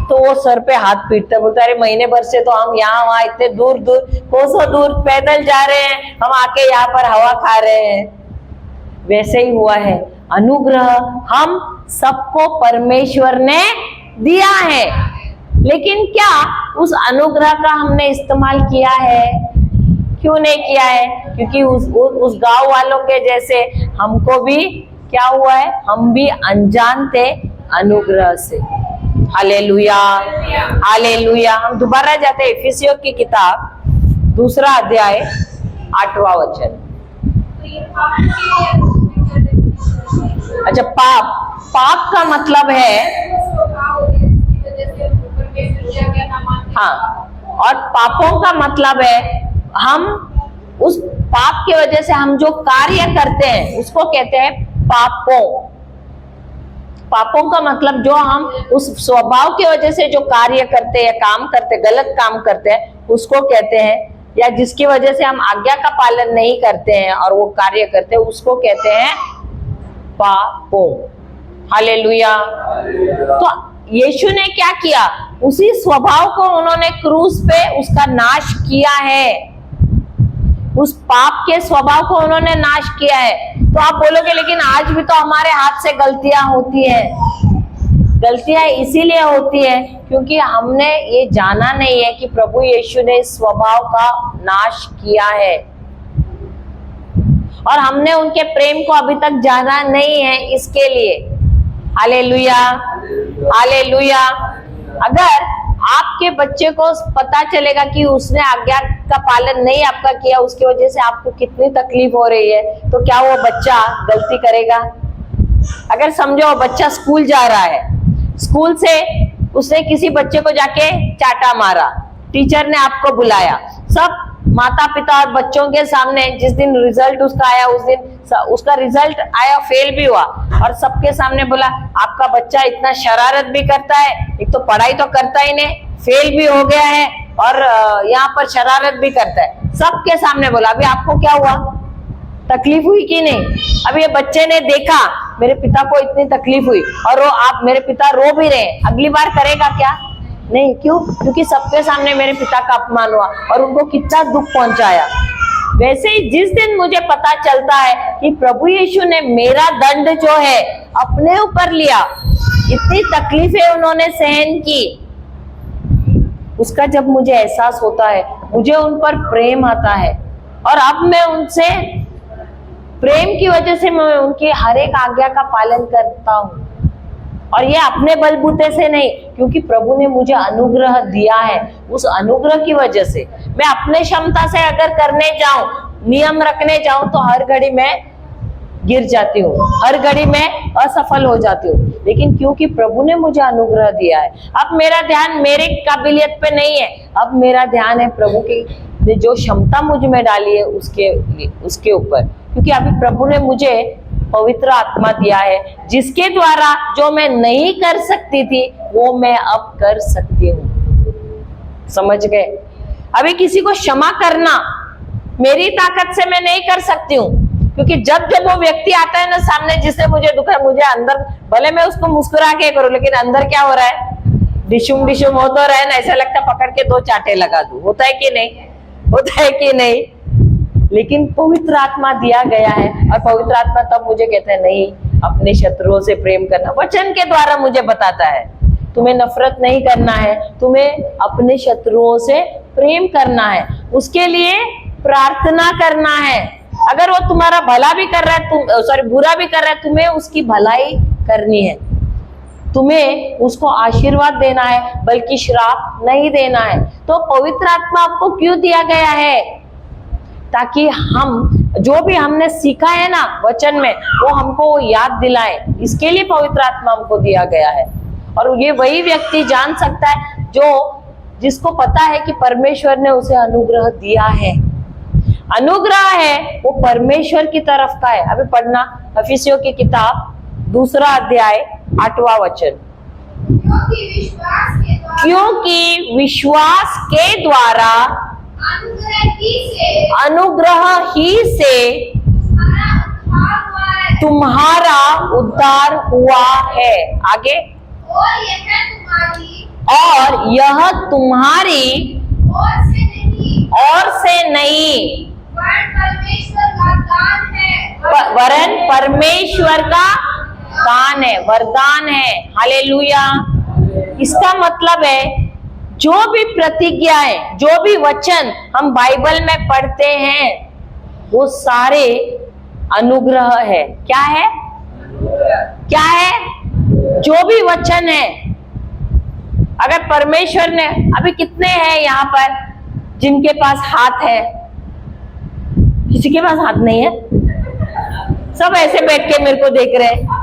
[SPEAKER 1] तो वो सर पे हाथ पीटते, बोलते अरे महीने भर से तो हम यहाँ वहां इतने दूर दूर कोसों दूर पैदल जा रहे हैं, हम आके यहाँ पर हवा खा रहे हैं। वैसे ही हुआ है, अनुग्रह हम सबको परमेश्वर ने दिया है, लेकिन क्या उस अनुग्रह का हमने इस्तेमाल किया है? क्यों नहीं किया है? क्योंकि उस गांव वालों के जैसे हमको भी क्या हुआ है, हम भी अनजान थे अनुग्रह से। Hallelujah, hallelujah. हम दोबारा जाते हैं इफिसियों की किताब 2 अध्याय 8वां वचन। अच्छा, पाप का मतलब है हाँ, और पापों का मतलब है हम उस पाप की वजह से हम जो कार्य करते हैं उसको कहते हैं पापों। पापों का मतलब जो हम उस स्वभाव की वजह से जो कार्य करते हैं, काम करते, गलत काम करते हैं उसको कहते हैं, या जिसकी वजह से हम आज्ञा का पालन नहीं करते हैं और वो कार्य करते हैं उसको कहते हैं पापों। हालेलुया। तो यीशु ने क्या किया? उसी स्वभाव को उन्होंने क्रूस पे उसका नाश किया है, उस पाप के स्वभाव को उन्होंने नाश किया है। तो आप बोलोगे लेकिन आज भी तो हमारे हाथ से गलतियां होती है। गलतियां इसीलिए होती है क्योंकि हमने ये जाना नहीं है कि प्रभु यीशु ने इस स्वभाव का नाश किया है और हमने उनके प्रेम को अभी तक जाना नहीं है, इसके लिए। Hallelujah, hallelujah. अगर आपके बच्चे को पता चलेगा कि उसने आज्ञा का पालन नहीं आपका किया, उसकी वजह से आपको कितनी तकलीफ हो रही है, तो क्या वो बच्चा गलती करेगा? अगर समझो वो बच्चा स्कूल जा रहा है, स्कूल से उसने किसी बच्चे को जाके चाटा मारा, टीचर ने आपको बुलाया, सब माता पिता और बच्चों के सामने, जिस दिन रिजल्ट उसका आया उस दिन उसका रिजल्ट आया, फेल भी हुआ और सबके सामने बोला आपका बच्चा इतना शरारत भी करता है, एक तो पढ़ाई तो करता ही नहीं, फेल भी हो गया है और यहाँ पर शरारत भी करता है, सबके सामने बोला। अभी आपको क्या हुआ? तकलीफ हुई कि नहीं? अब ये बच्चे ने देखा मेरे पिता को इतनी तकलीफ हुई और वो आप मेरे पिता रो भी रहे, अगली बार करेगा क्या? नहीं। क्यों? क्योंकि सबके सामने मेरे पिता का अपमान हुआ और उनको कितना दुख पहुंचाया। वैसे ही जिस दिन मुझे पता चलता है कि प्रभु यीशु ने मेरा दंड जो है अपने ऊपर लिया, इतनी तकलीफें उन्होंने सहन की, उसका जब मुझे एहसास होता है, मुझे उन पर प्रेम आता है और अब मैं उनसे प्रेम की वजह से मैं उनकी हर एक आज्ञा का पालन करता हूँ। और ये अपने बलबूते से नहीं, क्योंकि प्रभु ने मुझे अनुग्रह दिया है। उस अनुग्रह की वजह से मैं अपने क्षमता से अगर करने जाऊं, नियम रखने जाऊं, तो हर घड़ी मैं गिर जाती हूँ, हर घड़ी मैं असफल हो जाती हूँ। लेकिन क्योंकि प्रभु ने मुझे अनुग्रह दिया है, अब मेरा ध्यान मेरे काबिलियत पे नहीं है, अब मेरा ध्यान है प्रभु की जो क्षमता मुझ में डाली है उसके ऊपर। क्योंकि अभी प्रभु ने मुझे पवित्र आत्मा दिया है, जिसके द्वारा जो मैं नहीं कर सकती थी वो मैं अब कर सकती हूँ। समझ गए? अभी किसी को क्षमा करना मेरी ताकत से मैं नहीं कर सकती हूँ, क्योंकि जब जब वो व्यक्ति आता है ना सामने जिससे मुझे दुख है, मुझे अंदर भले मैं उसको मुस्कुरा के करूं, लेकिन अंदर क्या हो रहा है? डिशुम डिशुम हो तो रहा है ना, ऐसा लगता पकड़ के 2 चाटे लगा दूं। होता है कि नहीं? होता है कि नहीं? लेकिन पवित्र आत्मा दिया गया है और पवित्र आत्मा तब मुझे कहता है नहीं, अपने शत्रुओं से प्रेम करना। वचन के द्वारा मुझे बताता है तुम्हें नफरत नहीं करना है, तुम्हें अपने शत्रुओं से प्रेम करना है, उसके लिए प्रार्थना करना है। अगर वो तुम्हारा भला भी कर रहा है, बुरा भी कर रहा है, तुम्हें उसकी भलाई करनी है, तुम्हें उसको आशीर्वाद देना है, बल्कि श्राप नहीं देना है। तो पवित्र आत्मा आपको क्यों दिया गया है? ताकि हम जो भी हमने सीखा है ना वचन में, वो हमको याद दिलाए। इसके लिए पवित्र आत्मा हमको दिया गया है। और ये वही व्यक्ति जान सकता है जिसको पता है कि परमेश्वर ने उसे अनुग्रह दिया है। अनुग्रह है वो परमेश्वर की तरफ का है। अभी पढ़ना इफिसियों की किताब 2 अध्याय 8वां वचन। क्योंकि विश्वास के द्वारा अनुग्रह ही से तुम्हारा उद्धार हुआ है। आगे, और यह तुम्हारी और से नहीं वरन परमेश्वर का दान है, वरदान है। हालेलुया। इसका मतलब है जो भी प्रतिज्ञाएं, जो भी वचन हम बाइबल में पढ़ते हैं वो सारे अनुग्रह है। क्या है? क्या है? जो भी वचन है, अगर परमेश्वर ने, अभी कितने हैं यहाँ पर जिनके पास हाथ है? किसी के पास हाथ नहीं है? सब ऐसे बैठ के मेरे को देख रहे हैं।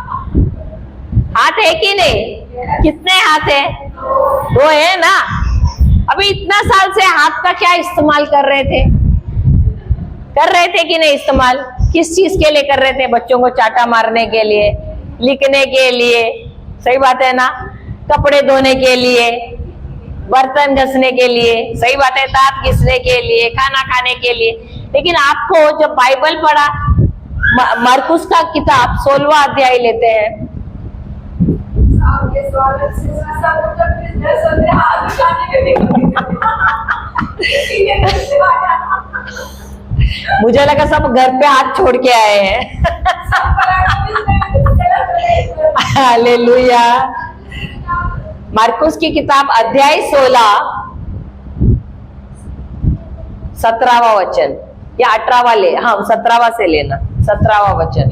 [SPEAKER 1] हाथ है कि नहीं? कितने हाथ है? 2 है ना? अभी इतना साल से हाथ का क्या इस्तेमाल कर रहे थे? कर रहे थे कि नहीं इस्तेमाल? किस चीज के लिए कर रहे थे? बच्चों को चाटा मारने के लिए, लिखने के लिए, सही बात है ना, कपड़े धोने के लिए, बर्तन घसने के लिए, सही बात है, दांत घिसने के लिए, खाना खाने के लिए। लेकिन आपको जब बाइबल पढ़ा, मरकुस का किताब 16वां अध्याय लेते हैं, मुझे लगा सब घर पे हाथ छोड़ के आए हैं। हालेलुया। मरकुस की किताब अध्याय 16 17वां वचन या 18वां ले, हाँ 17वां से लेना, 17वां वचन।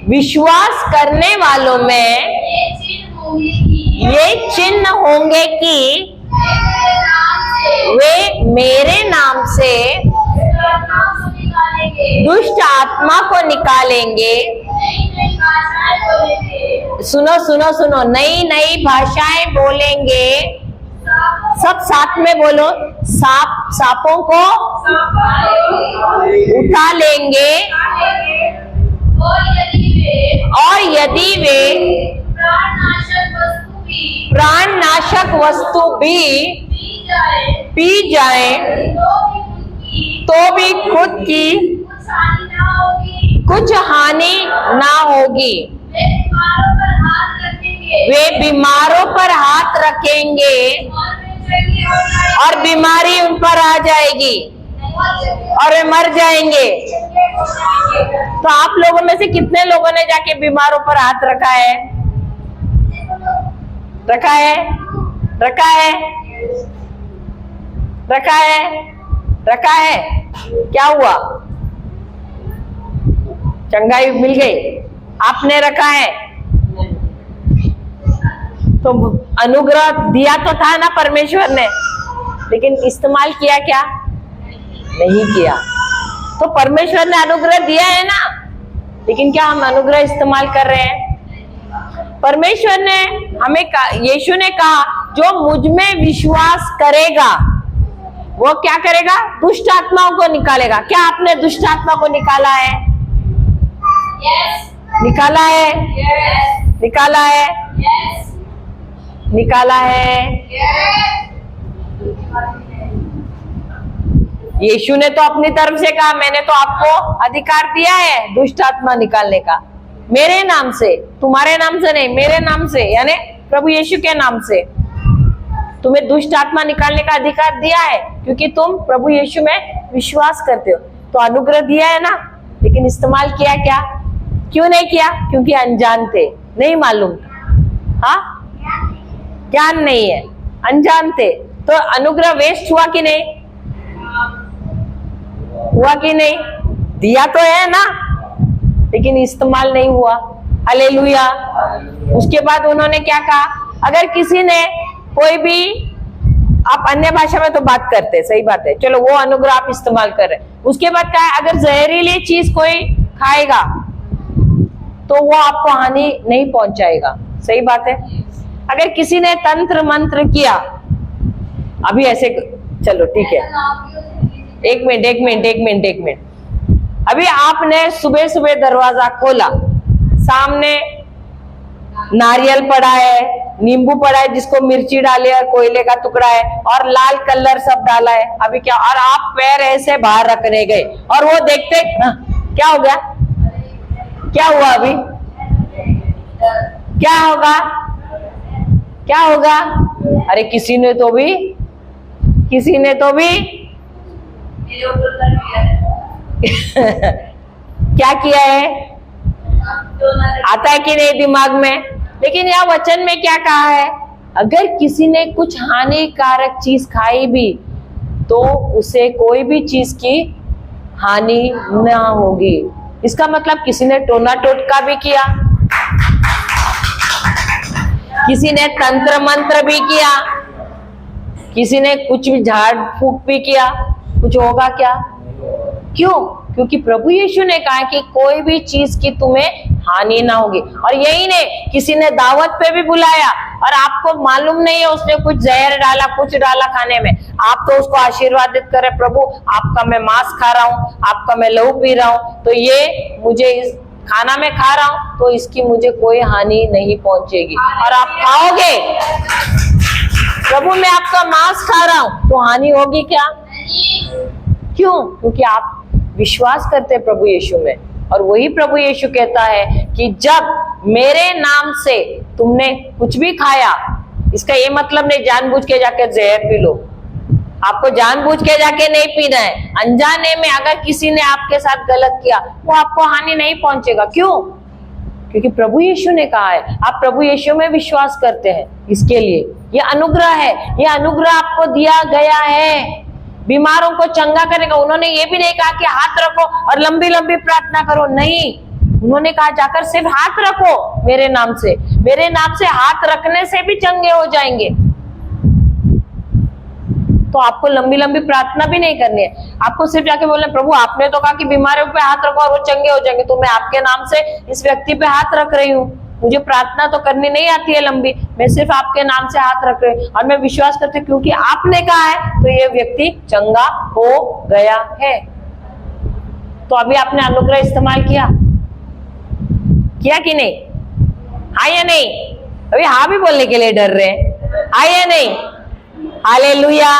[SPEAKER 1] विश्वास करने वालों में ये चिन्ह होंगे कि वे मेरे नाम से दुष्ट आत्मा को निकालेंगे। सुनो सुनो सुनो, नई नई भाषाएं बोलेंगे। सब साथ में बोलो, सांपों को उठा लेंगे, और यदि वे प्राणनाशक वस्तु भी पी जाए तो भी खुद की कुछ हानि ना होगी। वे बीमारों पर हाथ रखेंगे और बीमारी उन पर आ जाएगी और वे मर जाएंगे। तो आप लोगों में से कितने लोगों ने जाके बीमारों पर हाथ रखा है? रखा है? रखा है? रखा है? रखा है? क्या हुआ? चंगाई मिल गई? आपने रखा है तो अनुग्रह दिया तो था ना परमेश्वर ने, लेकिन इस्तेमाल किया क्या? नहीं किया। तो परमेश्वर ने अनुग्रह दिया है ना, लेकिन क्या हम अनुग्रह इस्तेमाल कर रहे हैं? परमेश्वर ने हमें कहा, यीशु ने कहा, जो मुझ में विश्वास करेगा वो क्या करेगा? दुष्ट आत्माओं को निकालेगा। क्या आपने दुष्ट आत्मा को निकाला है? yes. निकाला है? yes. निकाला है? yes. निकाला है? yes. यीशु ने तो अपनी तरफ से कहा, मैंने तो आपको अधिकार दिया है दुष्ट आत्मा निकालने का, मेरे नाम से, तुम्हारे नाम से नहीं, मेरे नाम से, यानी प्रभु यीशु के नाम से तुम्हें दुष्ट आत्मा निकालने का अधिकार दिया है, क्योंकि तुम प्रभु यीशु में विश्वास करते हो। तो अनुग्रह दिया है ना, लेकिन इस्तेमाल किया क्या? क्यों नहीं किया? क्योंकि अनजान थे, नहीं मालूम, हाँ, ज्ञान नहीं है, अनजान थे। तो अनुग्रह वेस्ट हुआ कि नहीं? हुआ कि नहीं? दिया तो है ना, लेकिन इस्तेमाल नहीं हुआ। हालेलुया। उसके बाद उन्होंने क्या कहा? अगर किसी ने कोई भी, आप अन्य भाषा में तो बात करते, सही बात है, चलो वो अनुग्रह आप इस्तेमाल कर रहे। उसके बाद क्या है? अगर जहरीली चीज कोई खाएगा तो वो आपको हानि नहीं पहुंचाएगा, सही बात है। अगर किसी ने तंत्र मंत्र किया, अभी ऐसे, चलो ठीक है, एक मिनट, अभी आपने सुबह सुबह दरवाजा खोला, सामने नारियल पड़ा है, नींबू पड़ा है जिसको मिर्ची डाली है, कोयले का टुकड़ा है और लाल कलर सब डाला है। अभी क्या? और आप पैर ऐसे बाहर रखने गए और वो देखते, क्या हो गया? क्या हुआ? अभी क्या होगा? क्या होगा? अरे किसी ने तो भी क्या किया है? आता है कि नहीं दिमाग में? लेकिन यह वचन में क्या कहा है? अगर किसी ने कुछ हानिकारक चीज खाई भी तो उसे कोई भी चीज की हानि न होगी। इसका मतलब किसी ने टोना टोटका भी किया, किसी ने तंत्र मंत्र भी किया, किसी ने कुछ भी झाड़ फूक भी किया, कुछ होगा क्या? क्यों? क्योंकि प्रभु यीशु ने कहा कि कोई भी चीज की तुम्हें हानि ना होगी। और यही नहीं, किसी ने दावत पे भी बुलाया और आपको मालूम नहीं है उसने कुछ जहर डाला, कुछ डाला खाने में, आप तो उसको आशीर्वादित करें, प्रभु आपका मैं मांस खा रहा हूँ, आपका मैं लहू पी रहा हूँ, तो ये मुझे इस खाना में खा रहा हूं तो इसकी मुझे कोई हानि नहीं पहुंचेगी। और आप खाओगे, प्रभु मैं आपका मांस खा रहा हूं तो हानि होगी क्या? क्यों? क्योंकि आप विश्वास करते हैं प्रभु यीशु में। और वही प्रभु यीशु कहता है कि जब मेरे नाम से तुमने कुछ भी खाया, इसका ये मतलब नहीं जानबूझ के जाके जहर पी लो, आपको जानबूझ के जाके नहीं पीना है। अनजाने में अगर किसी ने आपके साथ गलत किया वो आपको हानि नहीं पहुंचेगा। क्यों? क्योंकि प्रभु यीशु ने कहा है, आप प्रभु यीशु में विश्वास करते हैं, इसके लिए ये अनुग्रह है, ये अनुग्रह आपको दिया गया है बीमारों को चंगा करने का। उन्होंने ये भी नहीं कहा कि हाथ रखो और लंबी लंबी प्रार्थना करो, नहीं, उन्होंने कहा जाकर सिर्फ हाथ रखो मेरे नाम से। मेरे नाम से हाथ रखने से भी चंगे हो जाएंगे। तो आपको लंबी लंबी प्रार्थना भी नहीं करनी है, आपको सिर्फ जाके बोलना प्रभु आपने तो कहा कि बीमारियों पे हाथ रखो और वो चंगे हो जाएंगे, तो मैं आपके नाम से इस व्यक्ति पे हाथ रख रही हूँ। मुझे प्रार्थना तो करनी नहीं आती है लंबी, मैं सिर्फ आपके नाम से हाथ रख रही हूँ और मैं विश्वास करती हूँ क्योंकि आपने कहा है तो ये व्यक्ति चंगा हो गया है। तो अभी आपने अनुग्रह इस्तेमाल किया कि नहीं? हाँ या नहीं? अभी हाँ भी बोलने के लिए डर रहे हैं, हाँ या नहीं? हालेलुया,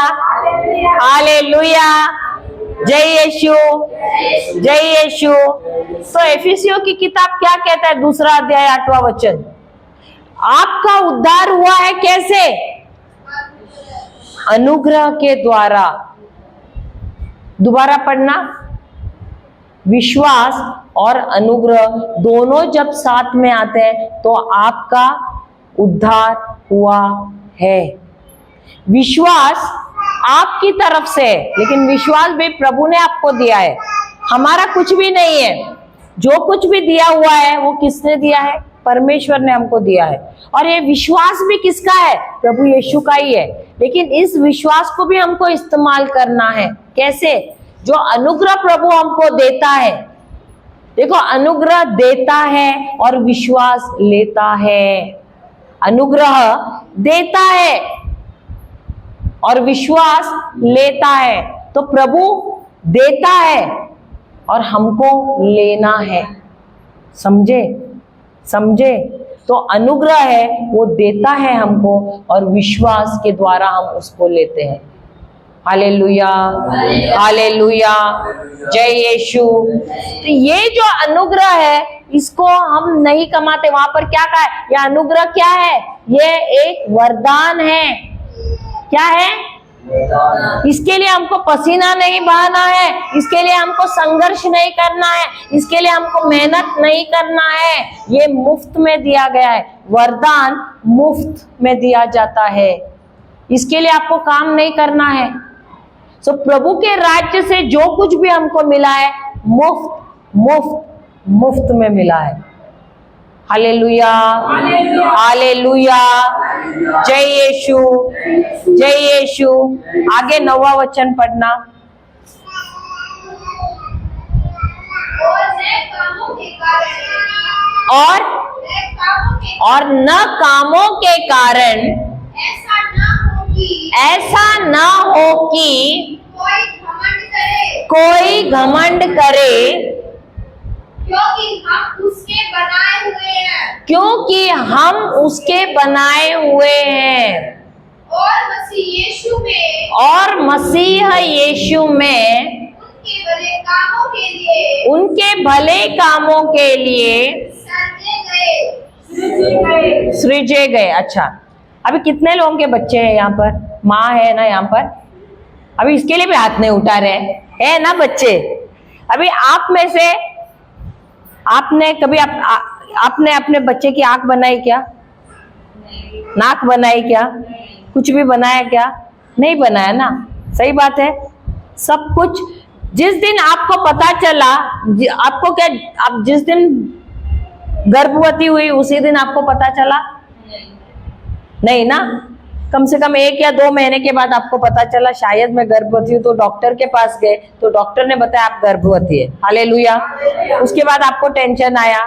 [SPEAKER 1] हालेलुया, जय यीशु, जय यीशु। तो एफिसियों की किताब क्या कहता है? 2 अध्याय 8वां वचन, आपका उद्धार हुआ है कैसे? अनुग्रह के द्वारा। दोबारा पढ़ना, विश्वास और अनुग्रह दोनों जब साथ में आते हैं तो आपका उद्धार हुआ है। विश्वास आपकी तरफ से है, लेकिन विश्वास भी प्रभु ने आपको दिया है, हमारा कुछ भी नहीं है। जो कुछ भी दिया हुआ है वो किसने दिया है? परमेश्वर ने हमको दिया है। और ये विश्वास भी किसका है? प्रभु यीशु का ही है। लेकिन इस विश्वास को भी हमको इस्तेमाल करना है। कैसे? जो अनुग्रह प्रभु हमको देता है, देखो अनुग्रह देता है और विश्वास लेता है। अनुग्रह देता है और विश्वास लेता है। तो प्रभु देता है और हमको लेना है। समझे? समझे? तो अनुग्रह है वो देता है हमको और विश्वास के द्वारा हम उसको लेते हैं। हालेलुया, हालेलुया, जय यीशु। तो ये जो अनुग्रह है इसको हम नहीं कमाते। वहां पर क्या कहा है? यह अनुग्रह क्या है? ये एक वरदान है। क्या है? इसके लिए हमको पसीना नहीं बहाना है, इसके लिए हमको संघर्ष नहीं करना है, इसके लिए हमको मेहनत नहीं करना है। ये मुफ्त में दिया गया है। वरदान मुफ्त में दिया जाता है, इसके लिए आपको काम नहीं करना है। सो प्रभु के राज्य से जो कुछ भी हमको मिला है मुफ्त मुफ्त मुफ्त में मिला है। हालेलुया, हालेलुया, जय यीशु, जय यीशु। आगे 9वां वचन पढ़ना। और न कामों के कारण ऐसा न हो कि कोई घमंड करे, क्योंकि हम उसके बनाए हुए हैं, क्योंकि हम उसके बनाए हुए हैं और मसीह यीशु में, और मसीह यीशु में उनके भले कामों के लिए, उनके भले कामों के लिए सृजे गए। अच्छा, अभी कितने लोगों के बच्चे हैं यहाँ पर? माँ है ना यहाँ पर? अभी इसके लिए भी हाथ नहीं उठा रहे हैं ना बच्चे? अभी आप में से आपने कभी आपने अपने बच्चे की आंख बनाई क्या? नाक बनाई क्या? कुछ भी बनाया क्या? नहीं बनाया ना। सही बात है। सब कुछ जिस दिन आपको पता चला, आपको क्या, आप जिस दिन गर्भवती हुई उसी दिन आपको पता चला? नहीं ना। कम से कम 1 या 2 महीने के बाद आपको पता चला शायद मैं गर्भवती हूँ, तो डॉक्टर के पास गए तो डॉक्टर ने बताया आप गर्भवती है। हालेलुया। उसके बाद आपको टेंशन आया,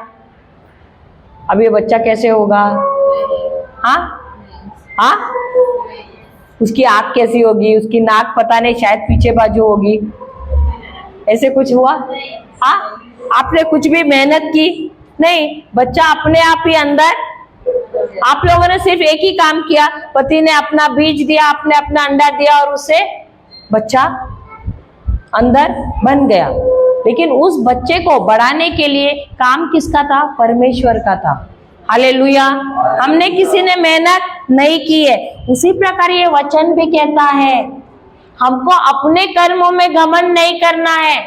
[SPEAKER 1] अब ये बच्चा कैसे होगा? हाँ, हाँ, उसकी आंख कैसी होगी, उसकी नाक पता नहीं, शायद पीछे बाजू होगी, ऐसे कुछ हुआ? हाँ, आपने कुछ भी मेहनत की नहीं, बच्चा अपने आप ही अंदर। आप लोगों ने सिर्फ एक ही काम किया, पति ने अपना बीज दिया, आपने अपना अंडा दिया और उससे बच्चा अंदर बन गया। लेकिन उस बच्चे को बढ़ाने के लिए काम किसका था? परमेश्वर का था। हालेलुया। हमने किसी ने मेहनत नहीं की है। उसी प्रकार ये वचन भी कहता है हमको अपने कर्मों में घमंड नहीं करना है।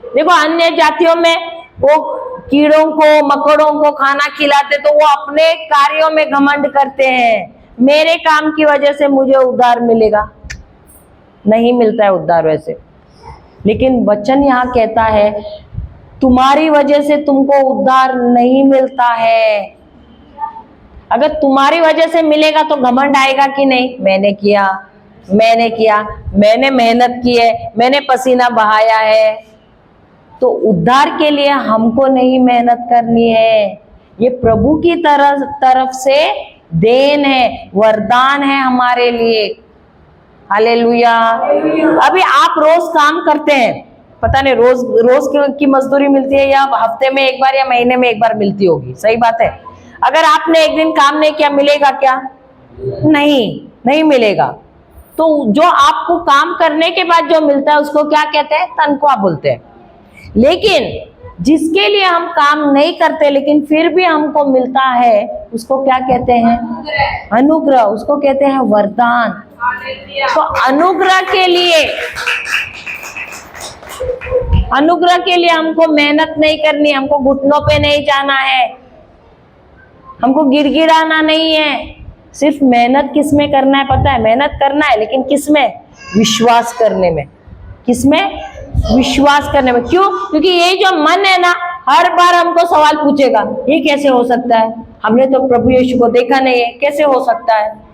[SPEAKER 1] देखो अन्य जातियों में वो कीड़ों को मकोड़ों को खाना खिलाते तो वो अपने कार्यों में घमंड करते हैं, मेरे काम की वजह से मुझे उद्धार मिलेगा। नहीं मिलता है उद्धार वैसे। लेकिन वचन यहाँ कहता है तुम्हारी वजह से तुमको उद्धार नहीं मिलता है। अगर तुम्हारी वजह से मिलेगा तो घमंड आएगा कि नहीं? मैंने किया, मैंने मेहनत की है, मैंने पसीना बहाया है। तो उद्धार के लिए हमको नहीं मेहनत करनी है, ये प्रभु की तरफ से देन है, वरदान है हमारे लिए। हालेलुया। अभी आप रोज काम करते हैं, पता नहीं रोज की मजदूरी मिलती है या हफ्ते में एक बार या महीने में एक बार मिलती होगी, सही बात है। अगर आपने एक दिन काम नहीं किया मिलेगा क्या? नहीं मिलेगा। तो जो आपको काम करने के बाद जो मिलता है उसको क्या कहते हैं? तनख्वाह बोलते हैं। लेकिन जिसके लिए हम काम नहीं करते लेकिन फिर भी हमको मिलता है उसको क्या कहते हैं? अनुग्रह। उसको कहते हैं वरदान। तो अनुग्रह के लिए हमको मेहनत नहीं करनी, हमको घुटनों पे नहीं जाना है, हमको गिड़गिड़ाना नहीं है। सिर्फ मेहनत किस में करना है पता है? मेहनत करना है लेकिन किस में? विश्वास करने में। किस में? विश्वास करने में। क्यों? क्योंकि ये जो मन है ना हर बार हमको सवाल पूछेगा, ये कैसे हो सकता है, हमने तो प्रभु यीशु को देखा नहीं है, कैसे हो सकता है?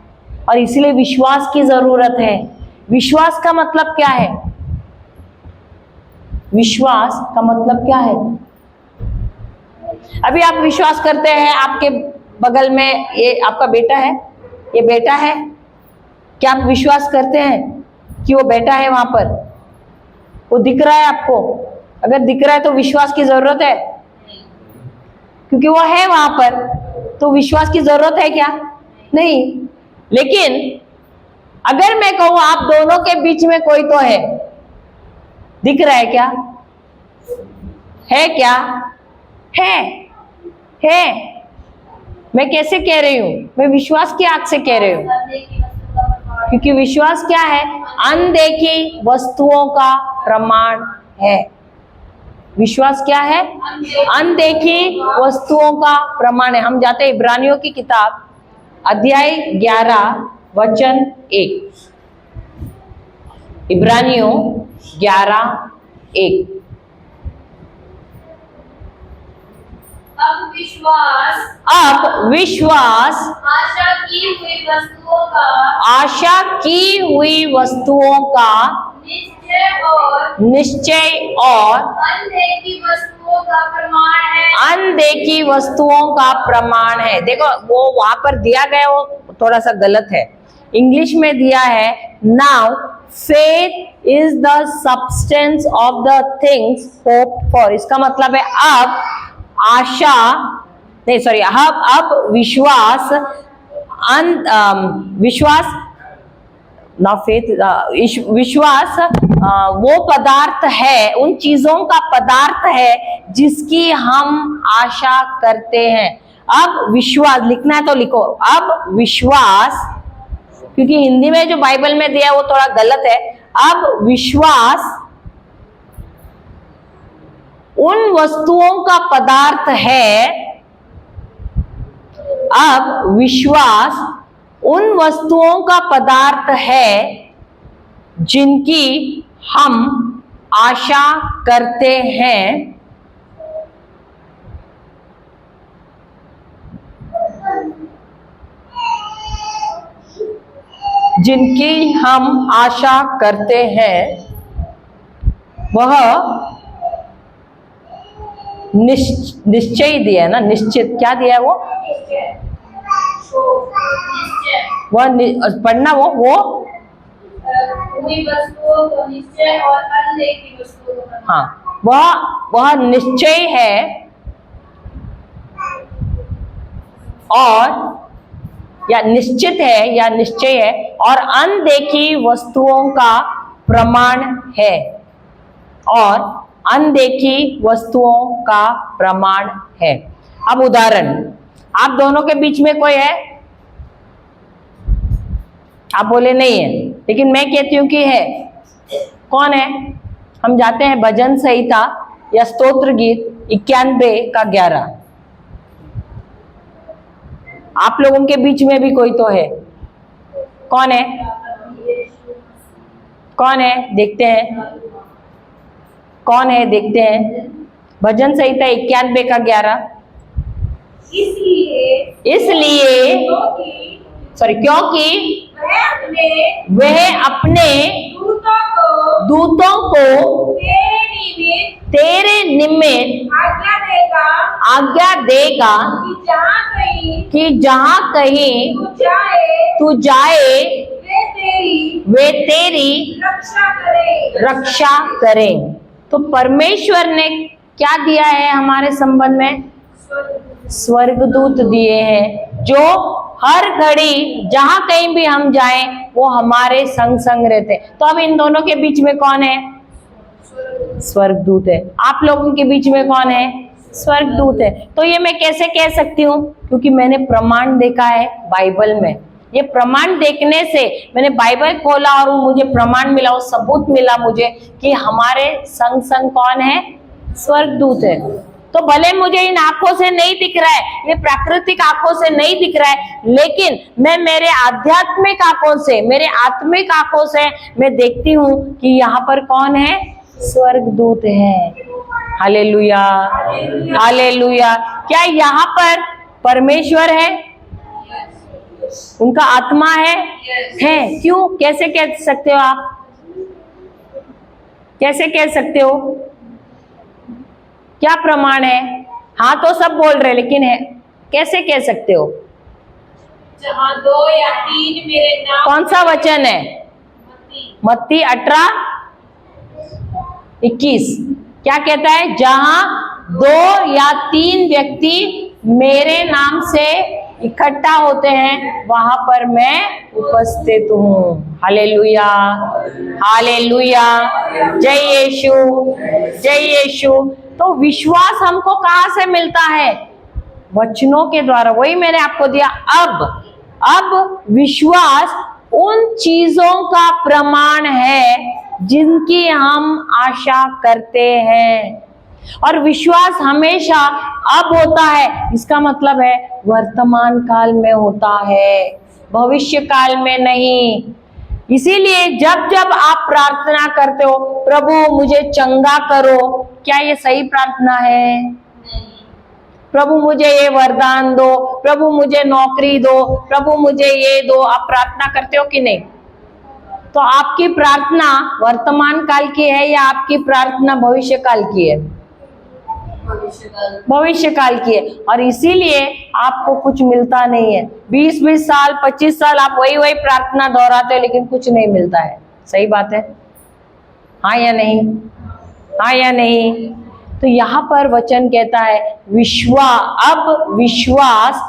[SPEAKER 1] और इसलिए विश्वास की जरूरत है। विश्वास का मतलब क्या है? विश्वास का मतलब क्या है? अभी आप विश्वास करते हैं आपके बगल में ये आपका बेटा है, ये बेटा है, क्या आप विश्वास करते हैं कि वो बेटा है वहां पर? वो दिख रहा है आपको? अगर दिख रहा है तो विश्वास की जरूरत है, क्योंकि वो है वहां पर, तो विश्वास की जरूरत है क्या? नहीं। लेकिन अगर मैं कहूं आप दोनों के बीच में कोई तो है, दिख रहा है क्या? है क्या? है। मैं कैसे कह रही हूं? मैं विश्वास की आंख से कह रही हूं, क्योंकि विश्वास क्या है? अनदेखी वस्तुओं का प्रमाण है। विश्वास क्या है? अनदेखी वस्तुओं का प्रमाण है। हम जाते हैं इब्रानियों की किताब अध्याय 11 वचन 1। इब्रानियों 11:1।
[SPEAKER 2] अब विश्वास
[SPEAKER 1] आशा की हुई वस्तुओं का निश्चय और अनदेखी वस्तुओं का प्रमाण है। देखो वो वहां पर दिया गया वो थोड़ा सा गलत है। इंग्लिश में दिया है now faith is the substance of the things hoped for. इसका मतलब है अब आशा नहीं, सॉरी, अब विश्वास विश्वास ना फेथ, विश्वास वो पदार्थ है, उन चीजों का पदार्थ है जिसकी हम आशा करते हैं। अब विश्वास लिखना है तो लिखो, अब विश्वास, क्योंकि हिंदी में जो बाइबल में दिया है वो थोड़ा गलत है। अब विश्वास उन वस्तुओं का पदार्थ है, अब विश्वास उन वस्तुओं का पदार्थ है जिनकी हम आशा करते हैं, जिनकी हम आशा करते हैं वह निश्चय दिया है ना, निश्चित क्या दिया है वो?
[SPEAKER 2] निश्चय
[SPEAKER 1] पढ़ना वो
[SPEAKER 2] हुई वस्तुओं को निश्चय और अनदेखी वस्तुओं को प्रमाण।
[SPEAKER 1] हाँ, वह निश्चय है और या निश्चित है या निश्चय है और अनदेखी वस्तुओं का प्रमाण है, और अनदेखी वस्तुओं का प्रमाण है। अब उदाहरण, आप दोनों के बीच में कोई है? आप बोले नहीं है, लेकिन मैं कहती हूं कि है। कौन है? हम जाते हैं भजन संहिता या स्तोत्र गीत 91 का 11। आप लोगों के बीच में भी कोई तो है। कौन है? कौन है? देखते हैं कौन है, देखते हैं। भजन संहिता 91 का 11। इसलिए क्योंकि वह अपने दूतों को तेरे निमित्त आज्ञा देगा कि जहाँ कहीं तू जाए वे तेरी रक्षा करें। तो परमेश्वर ने क्या दिया है हमारे संबंध में? स्वर्गदूत दिए हैं, जो हर घड़ी जहां कहीं भी हम जाएं वो हमारे संग संग रहते। तो अब इन दोनों के बीच में कौन है? स्वर्गदूत है। आप लोगों के बीच में कौन है? स्वर्गदूत है। तो ये मैं कैसे कह सकती हूँ? क्योंकि मैंने प्रमाण देखा है बाइबल में। ये प्रमाण देखने से मैंने बाइबल खोला और मुझे प्रमाण मिला, वो सबूत मिला मुझे कि हमारे संग संग कौन है? स्वर्गदूत है। तो भले मुझे इन आंखों से नहीं दिख रहा है, ये प्राकृतिक आंखों से नहीं दिख रहा है, लेकिन मैं मेरे आध्यात्मिक आंखों से, मेरे आत्मिक आंखों से मैं देखती हूँ कि यहाँ पर कौन है? स्वर्गदूत है। Hallelujah, hallelujah. क्या यहाँ पर परमेश्वर है? उनका आत्मा है? है। क्यों? कैसे कह सकते हो आप? कैसे कह सकते हो? क्या प्रमाण है? हाँ तो सब बोल रहे, लेकिन है कैसे कह सकते हो?
[SPEAKER 2] जहाँ 2 या 3 मेरे नाम।
[SPEAKER 1] कौन सा वचन है? मत्ती 18:21 क्या कहता है? जहाँ 2 या 3 व्यक्ति मेरे नाम से इकट्ठा होते हैं वहां पर मैं उपस्थित हूँ। Hallelujah, hallelujah. जय यीशु, जय यीशु। तो विश्वास हमको कहाँ से मिलता है? वचनों के द्वारा। वही मैंने आपको दिया। अब विश्वास उन चीजों का प्रमाण है जिनकी हम आशा करते हैं, और विश्वास हमेशा अब होता है। इसका मतलब है वर्तमान काल में होता है, भविष्य काल में नहीं। इसीलिए जब जब आप प्रार्थना करते हो, प्रभु मुझे चंगा करो, क्या ये सही प्रार्थना है? प्रभु मुझे ये वरदान दो, प्रभु मुझे नौकरी दो, प्रभु मुझे ये दो। आप प्रार्थना करते हो कि नहीं? तो आपकी प्रार्थना वर्तमान काल की है या आपकी प्रार्थना भविष्य काल की है? भविष्य काल की है। और इसीलिए आपको कुछ मिलता नहीं है। 20-20 साल, 25 साल आप वही प्रार्थना दोहराते हो, लेकिन कुछ नहीं मिलता है। सही बात है? हाँ या नहीं? हाँ या नहीं? तो यहाँ पर वचन कहता है अब विश्वास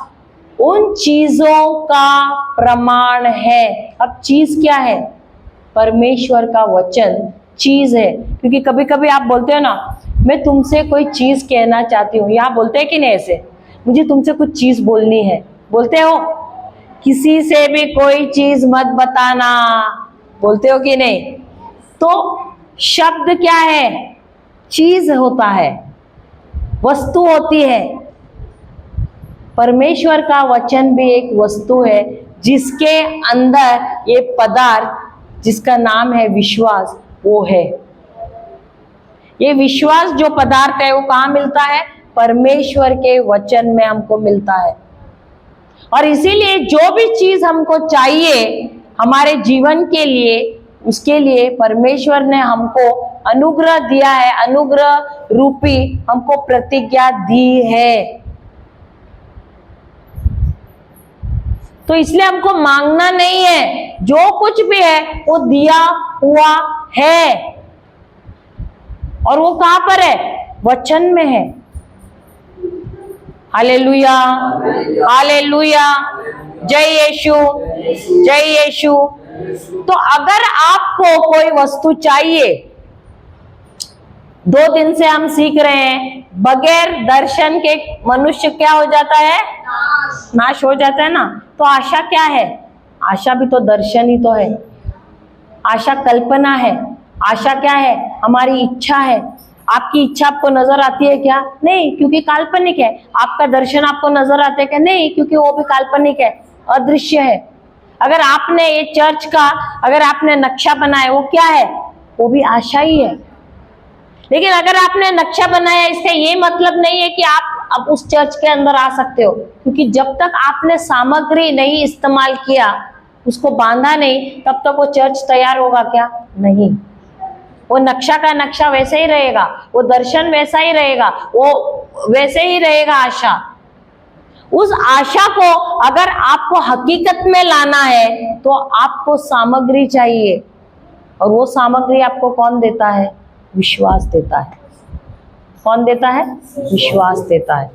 [SPEAKER 1] उन चीजों का प्रमाण है। अब चीज क्या है? परमेश्वर का वचन चीज है। क्योंकि कभी कभी आप बोलते हो ना, मैं तुमसे कोई चीज कहना चाहती हूँ। यहाँ बोलते हैं कि नहीं ऐसे? मुझे तुमसे कुछ चीज बोलनी है। बोलते हो? किसी से भी कोई चीज मत बताना। बोलते हो कि नहीं? तो शब्द क्या है? चीज होता है, वस्तु होती है। परमेश्वर का वचन भी एक वस्तु है जिसके अंदर ये पदार्थ, जिसका नाम है विश्वास, वो है। ये विश्वास जो पदार्थ है वो कहाँ मिलता है? परमेश्वर के वचन में हमको मिलता है। और इसीलिए जो भी चीज हमको चाहिए हमारे जीवन के लिए, उसके लिए परमेश्वर ने हमको अनुग्रह दिया है, अनुग्रह रूपी हमको प्रतिज्ञा दी है। तो इसलिए हमको मांगना नहीं है, जो कुछ भी है वो दिया हुआ है। और वो कहां पर है? वचन में है। हालेलुया, हालेलुया, जय यीशु, जय यीशु। तो अगर आपको कोई वस्तु चाहिए, 2 दिन से हम सीख रहे हैं, बगैर दर्शन के मनुष्य क्या हो जाता है? नाश हो जाता है ना। तो आशा क्या है? आशा भी तो दर्शन ही तो है। आशा कल्पना है। आशा क्या है? हमारी इच्छा है। आपकी इच्छा आपको नजर आती है क्या? नहीं, क्योंकि काल्पनिक है। आपका दर्शन आपको नजर आता है क्या? नहीं, क्योंकि वो भी काल्पनिक है, अदृश्य है। अगर आपने ये चर्च का अगर आपने नक्शा बनाया, वो क्या है? वो भी आशा ही है। लेकिन अगर आपने नक्शा बनाया, इससे ये मतलब नहीं है कि आप अब उस चर्च के अंदर आ सकते हो, क्योंकि जब तक आपने सामग्री नहीं इस्तेमाल किया, उसको बांधा नहीं, तब तक वो चर्च तैयार होगा क्या? नहीं। वो नक्शा का नक्शा वैसे ही रहेगा, वो दर्शन वैसा ही रहेगा, वो वैसे ही रहेगा आशा। उस आशा को अगर आपको हकीकत में लाना है तो आपको सामग्री चाहिए। और वो सामग्री आपको कौन देता है? विश्वास देता है। कौन देता है? विश्वास देता है।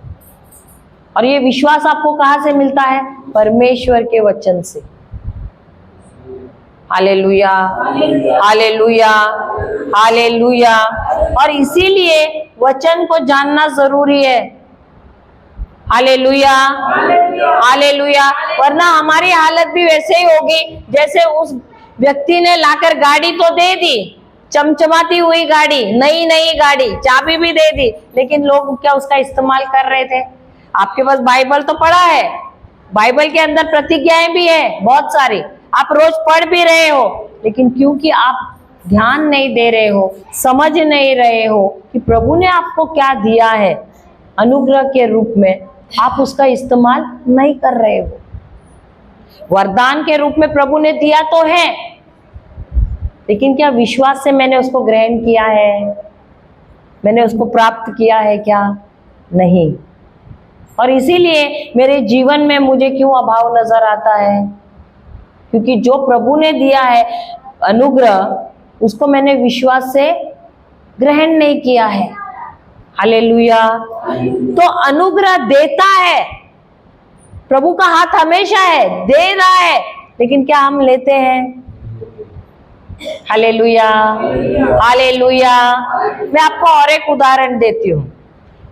[SPEAKER 1] और ये विश्वास आपको कहां से मिलता है? परमेश्वर के वचन से। Hallelujah, hallelujah, hallelujah. और इसीलिए वचन को जानना जरूरी है। Hallelujah, hallelujah. वरना हमारी हालत भी वैसे ही होगी जैसे उस व्यक्ति ने लाकर गाड़ी तो दे दी, चमचमाती हुई गाड़ी, नई नई गाड़ी, चाबी भी दे दी, लेकिन लोग क्या उसका इस्तेमाल कर रहे थे? आपके पास बाइबल तो पढ़ा है, बाइबल के अंदर प्रतिज्ञाएं भी है बहुत सारी, आप रोज पढ़ भी रहे हो, लेकिन क्योंकि आप ध्यान नहीं दे रहे हो, समझ नहीं रहे हो कि प्रभु ने आपको क्या दिया है अनुग्रह के रूप में, आप उसका इस्तेमाल नहीं कर रहे हो। वरदान के रूप में प्रभु ने दिया तो है, लेकिन क्या विश्वास से मैंने उसको ग्रहण किया है? मैंने उसको प्राप्त किया है क्या? नहीं। और इसीलिए मेरे जीवन में मुझे क्यों अभाव नजर आता है? क्योंकि जो प्रभु ने दिया है अनुग्रह, उसको मैंने विश्वास से ग्रहण नहीं किया है। हालेलुया। तो अनुग्रह देता है, प्रभु का हाथ हमेशा है, दे रहा है, लेकिन क्या हम लेते हैं? Hallelujah, hallelujah. मैं आपको और एक उदाहरण देती हूँ।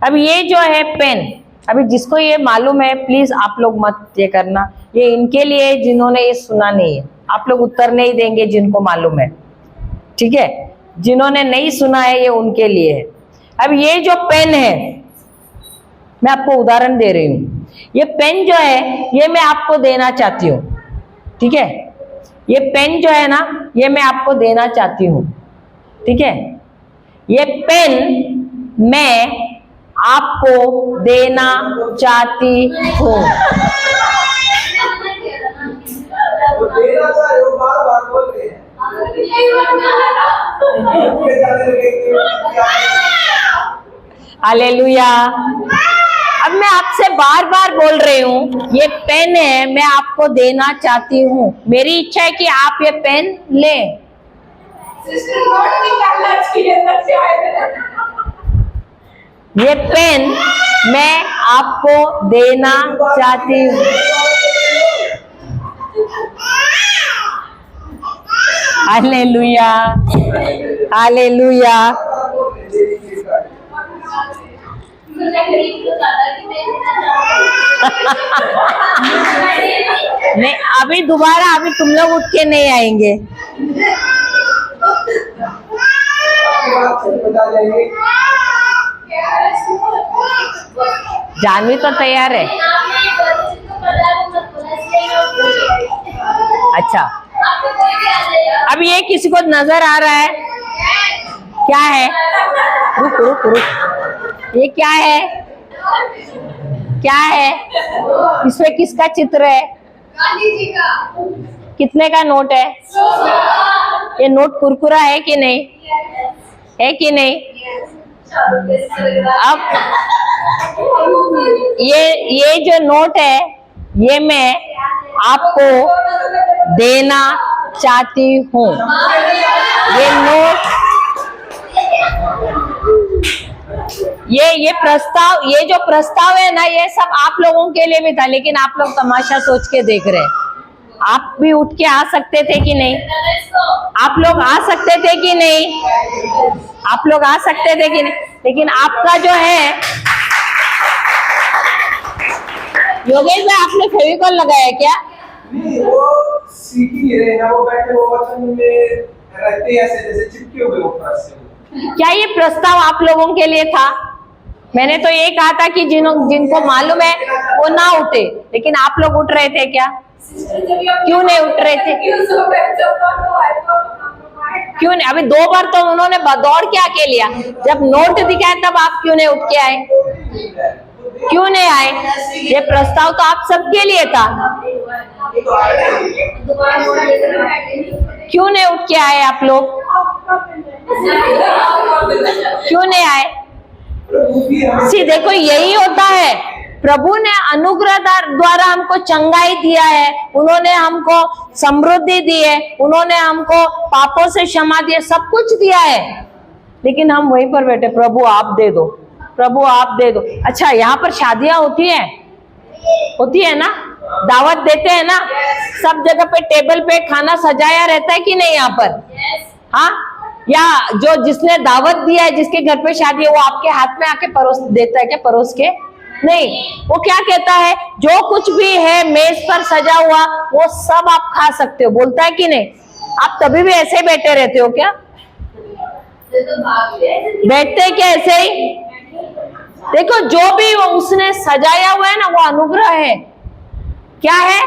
[SPEAKER 1] अब ये जो है पेन, अभी जिसको ये मालूम है प्लीज आप लोग मत ये करना, ये इनके लिए जिन्होंने ये सुना नहीं है। आप लोग उत्तर नहीं देंगे जिनको मालूम है, ठीक है? जिन्होंने नहीं सुना है ये उनके लिए है। अब ये जो पेन है, मैं आपको उदाहरण दे रही हूँ। ये पेन जो है ये मैं आपको देना चाहती हूँ, ठीक है? ये पेन जो है ना, ये मैं आपको देना चाहती हूँ, ठीक है? ये पेन मैं आपको देना चाहती हूँ। हालेलुया। अब मैं आपसे बार बार बोल रही हूँ, ये पेन है, मैं आपको देना चाहती हूँ। मेरी इच्छा है कि आप ये पेन लें। ये पेन मैं आपको देना चाहती हूँ। Hallelujah, hallelujah. नहीं, अभी दोबारा अभी तुम लोग उठ के नहीं आएंगे। जानवी तो तैयार है। अच्छा, अब ये किसी को नजर आ रहा है? क्या है? रुक रुक रुक, ये क्या है? क्या है इसमें? किसका चित्र है? गांधी जी का। कितने का नोट है? ये नोट कुरकुरा है कि नहीं? है कि नहीं? अब ये जो नोट है ये मैं आपको देना चाहती हूँ। ये नोट, ये प्रस्ताव, ये जो प्रस्ताव है ना, ये सब आप लोगों के लिए भी था, लेकिन आप लोग तमाशा सोच के देख रहे हैं। आप भी उठ के आ सकते थे कि नहीं? आप लोग आ सकते थे कि नहीं? आप लोग आ सकते थे कि नहीं? लेकिन आपका जो है, योगेश भाई आपने फेविकॉल लगाया क्या?
[SPEAKER 3] नहीं, वो सीख ही नहीं रहे ना, वो बैठे वो वचन में रहते हैं ऐसे जैसे चिपके हुए वो फर्श से।
[SPEAKER 1] क्या ये प्रस्ताव आप लोगों के लिए था? मैंने तो ये कहा था कि जिनको मालूम है वो ना उठे, लेकिन आप लोग उठ रहे थे क्या? क्यों नहीं उठ रहे थे? क्यों नहीं? अभी 2 बार तो उन्होंने दौड़ के आके लिया, जब नोट दिखाया तब आप क्यों नहीं उठ के आए? क्यों नहीं आए? ये प्रस्ताव तो आप सबके लिए था, क्यों नहीं उठ के आए आप लोग? क्यों नहीं आए? देखो यही होता है, प्रभु ने अनुग्रह द्वारा हमको चंगाई दिया है, उन्होंने हमको समृद्धि दी है, उन्होंने हमको पापों से क्षमा दिया, सब कुछ दिया है, लेकिन हम वहीं पर बैठे, प्रभु आप दे दो, प्रभु आप दे दो। अच्छा, यहाँ पर शादियां होती है ना, दावत देते हैं ना, सब जगह पे टेबल पे खाना सजाया रहता है कि नहीं यहाँ पर? हाँ, या जो जिसने दावत दिया है, जिसके घर पे शादी है, वो आपके हाथ में आके परोस देता है क्या? परोस के नहीं, वो क्या कहता है, जो कुछ भी है मेज पर सजा हुआ वो सब आप खा सकते हो, बोलता है कि नहीं? आप तभी भी ऐसे बैठे रहते हो क्या? बैठते क्या ऐसे ही? देखो, जो भी वो उसने सजाया हुआ है ना, वो अनुग्रह है। क्या है?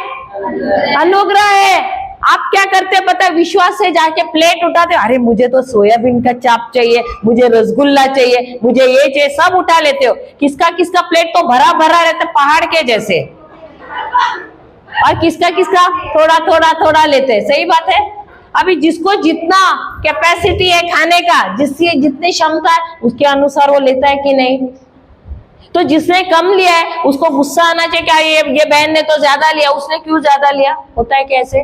[SPEAKER 1] अनुग्रह है। आप क्या करते हैं पता है? विश्वास से जाके प्लेट उठाते, अरे मुझे तो सोयाबीन का चाप चाहिए, मुझे रसगुल्ला चाहिए, मुझे ये चाहिए, सब उठा लेते हो। किसका किसका प्लेट तो भरा भरा रहता है पहाड़ के जैसे, और किसका किसका थोड़ा थोड़ा थोड़ा लेते हैं। सही बात है। अभी जिसको जितना कैपेसिटी है खाने का, जिसकी जितनी क्षमता है, उसके अनुसार वो लेता है कि नहीं? तो जिसने कम लिया है उसको गुस्सा आना चाहिए, क्या ये बहन ने तो ज्यादा लिया, उसने क्यों ज्यादा लिया? होता है कैसे?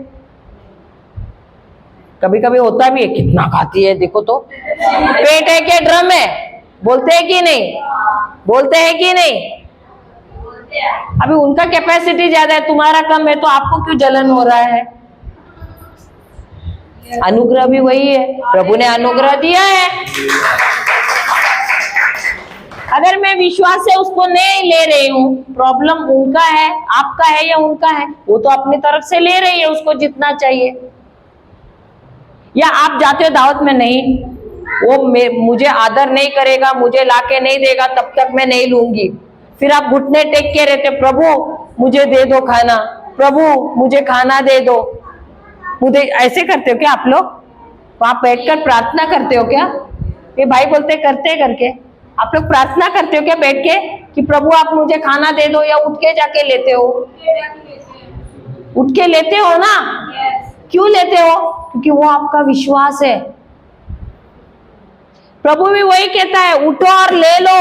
[SPEAKER 1] कभी कभी होता भी है, कितना खाती है देखो तो, पेट है क्या ड्रम है? बोलते हैं कि नहीं? बोलते हैं कि नहीं? अभी उनका कैपेसिटी ज्यादा है, तुम्हारा कम है, तो आपको क्यों जलन हो रहा है? अनुग्रह भी वही है, प्रभु ने अनुग्रह दिया है। अगर मैं विश्वास से उसको नहीं ले रही हूँ, प्रॉब्लम उनका है, आपका है या उनका है? वो तो अपनी तरफ से ले रही है उसको जितना चाहिए। या आप जाते हो दावत में, नहीं वो मुझे आदर नहीं करेगा, मुझे लाके नहीं देगा, तब तक मैं नहीं लूंगी। फिर आप घुटने टेक के रहते, प्रभु मुझे दे दो खाना, प्रभु मुझे खाना दे दो, मुझे। ऐसे करते हो क्या आप लोग? वहां बैठकर प्रार्थना करते हो क्या? ये भाई बोलते करते करके, आप लोग प्रार्थना करते हो क्या बैठ के कि प्रभु आप मुझे खाना दे दो? या उठ के जाके लेते हो? उठ के लेते हो ना? क्यों लेते हो? क्योंकि वो आपका विश्वास है। प्रभु भी वही कहता है, उठो और ले लो,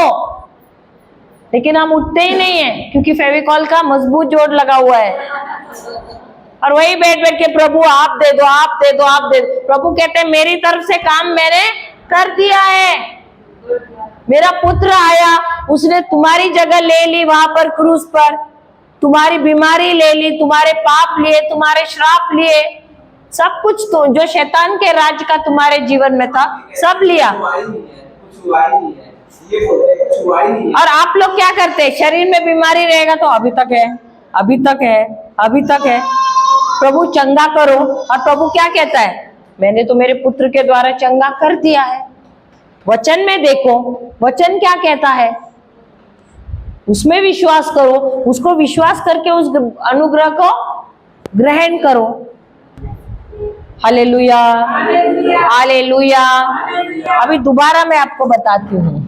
[SPEAKER 1] लेकिन हम उठते ही नहीं है, क्योंकि फेविकॉल का मजबूत जोड़ लगा हुआ है, और वही बैठ बैठ के प्रभु आप दे दो, आप दे दो, आप दे दो। प्रभु कहते हैं मेरी तरफ से काम मैंने कर दिया है, मेरा पुत्र आया, उसने तुम्हारी जगह ले ली, वहां पर क्रूस पर तुम्हारी बीमारी ले ली, तुम्हारे पाप लिए, तुम्हारे श्राप लिए, सब कुछ तो जो शैतान के राज का तुम्हारे जीवन में था सब लिया। और आप लोग क्या करते हैं? शरीर में बीमारी रहेगा तो अभी तक है, अभी तक है, अभी तक है, प्रभु चंगा करो। और प्रभु क्या कहता है? मैंने तो मेरे पुत्र के द्वारा चंगा कर दिया है। वचन में देखो, वचन क्या कहता है, उसमें विश्वास करो, उसको विश्वास करके उस अनुग्रह को ग्रहण करो। Hallelujah, hallelujah. अभी दोबारा मैं आपको बताती हूँ,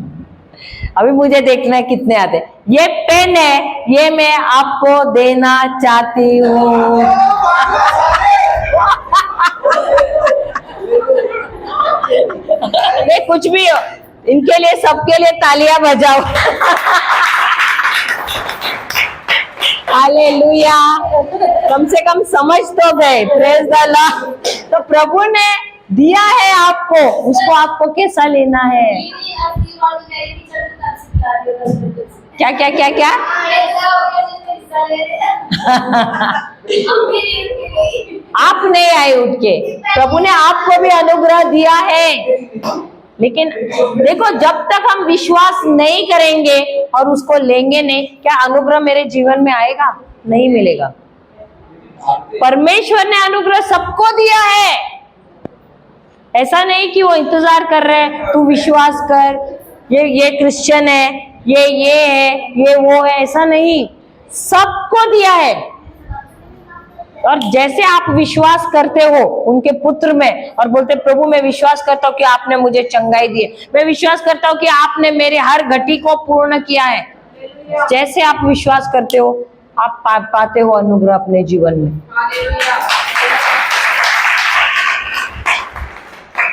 [SPEAKER 1] अभी मुझे देखना है कितने आते। ये पेन है, ये मैं आपको देना चाहती हूँ। ये कुछ भी हो, इनके लिए, सबके लिए तालियां बजाओ। हालेलुया। कम से कम समझ तो गए, प्रेज द लॉर्ड। तो प्रभु ने दिया है आपको, उसको आपको कैसा लेना है? क्या क्या क्या क्या? आप नहीं आए उठ के, प्रभु ने आपको भी अनुग्रह दिया है। लेकिन देखो, जब तक हम विश्वास नहीं करेंगे और उसको लेंगे नहीं, क्या अनुग्रह मेरे जीवन में आएगा? नहीं मिलेगा। परमेश्वर ने अनुग्रह सबको दिया है। ऐसा नहीं कि वो इंतजार कर रहे हैं तू विश्वास कर, ये क्रिश्चियन है, ये है, ये वो है, ऐसा नहीं, सबको दिया है। और जैसे आप विश्वास करते हो उनके पुत्र में और बोलते प्रभु मैं विश्वास करता हूँ कि आपने मुझे चंगाई दी है, मैं विश्वास करता हूँ कि आपने मेरे हर घटी को पूर्ण किया है, जैसे आप विश्वास करते हो आप पाते हो अनुग्रह अपने जीवन में।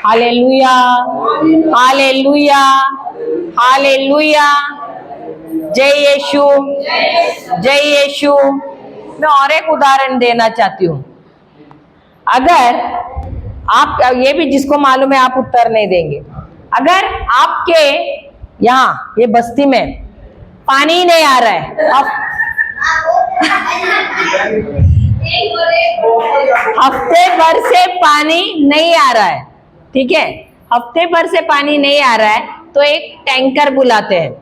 [SPEAKER 1] Hallelujah, hallelujah, hallelujah. जय यीशु, जय यीशु। मैं और एक उदाहरण देना चाहती हूँ। अगर आप, ये भी जिसको मालूम है आप उत्तर नहीं देंगे, अगर आपके यहाँ ये बस्ती में पानी नहीं आ रहा है, हफ्ते भर से पानी नहीं आ रहा है, ठीक है, हफ्ते भर से पानी नहीं आ रहा है, तो एक टैंकर बुलाते हैं।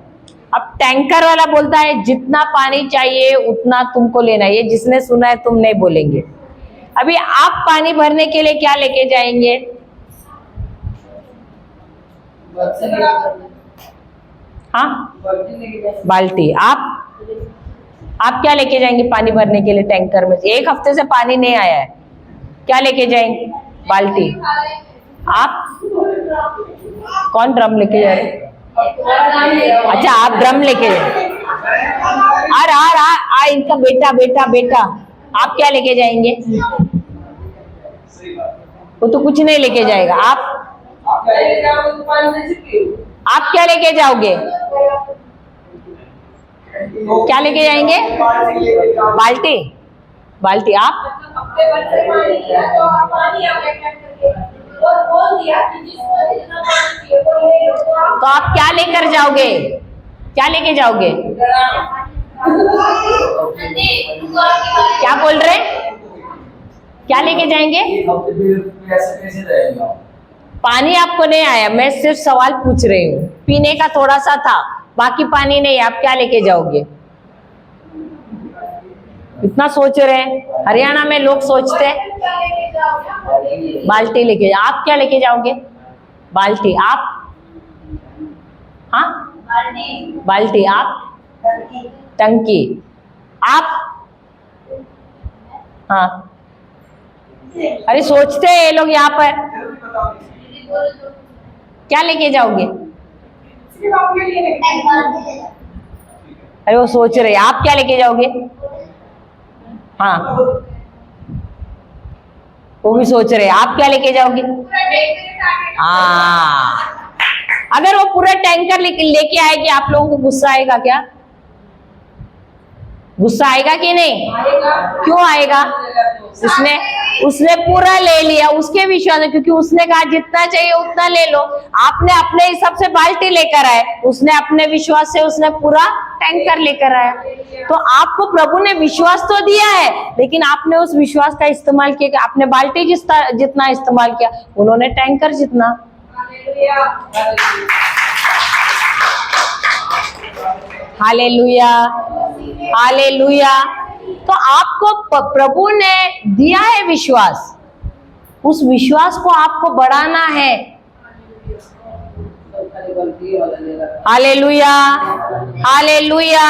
[SPEAKER 1] अब टैंकर वाला बोलता है जितना पानी चाहिए उतना तुमको लेना है। ये जिसने सुना है तुम नहीं बोलेंगे। अभी आप पानी भरने के लिए क्या लेके जाएंगे? हाँ, बाल्टी। आप क्या लेके जाएंगे पानी भरने के लिए टैंकर में? एक हफ्ते से पानी नहीं आया है, क्या लेके जाएंगे? बाल्टी। आप कौन ड्रम लेके जा रहे? अच्छा, आप ड्रम लेके जाए। इनका बेटा आप क्या लेके जाएंगे? वो तो कुछ नहीं लेके जाएगा। आप क्या लेके जाओगे? क्या लेके जाएंगे? बाल्टी। आप तो आप क्या लेकर जाओगे? क्या लेके जाओगे? क्या बोल रहे? क्या लेके जाएंगे? पानी आपको नहीं आया, मैं सिर्फ सवाल पूछ रही हूँ। पीने का थोड़ा सा था, बाकी पानी नहीं, आप क्या लेके जाओगे? इतना सोच रहे हैं। हरियाणा में लोग सोचते हैं बाल्टी लेके। आप क्या लेके जाओगे? बाल्टी। आप? हाँ, बाल्टी। आप? टंकी। आप? हाँ, अरे सोचते हैं ये लोग यहाँ पर। क्या लेके जाओगे? अरे वो सोच रहे, आप क्या लेके जाओगे? हाँ, वो भी सोच रहे, आप क्या लेके जाओगे? हाँ, अगर वो पूरा टैंकर लेके आएगी, आप लोगों को गुस्सा आएगा क्या? गुस्सा आएगा कि नहीं? क्यों आएगा? उसने पूरा ले लिया, उसके विश्वास में, क्योंकि उसने कहा जितना चाहिए उतना ले लो। आपने अपने हिसाब से बाल्टी लेकर आए, उसने अपने विश्वास से उसने पूरा टैंकर लेकर आया। तो आपको प्रभु ने विश्वास तो दिया है, लेकिन आपने उस विश्वास का इस्तेमाल किया। आपने बाल्टी जितना इस्तेमाल किया, उन्होंने टैंकर जितना। Hallelujah, hallelujah. तो आपको प्रभु ने दिया है विश्वास, उस विश्वास को आपको बढ़ाना है। Hallelujah, hallelujah.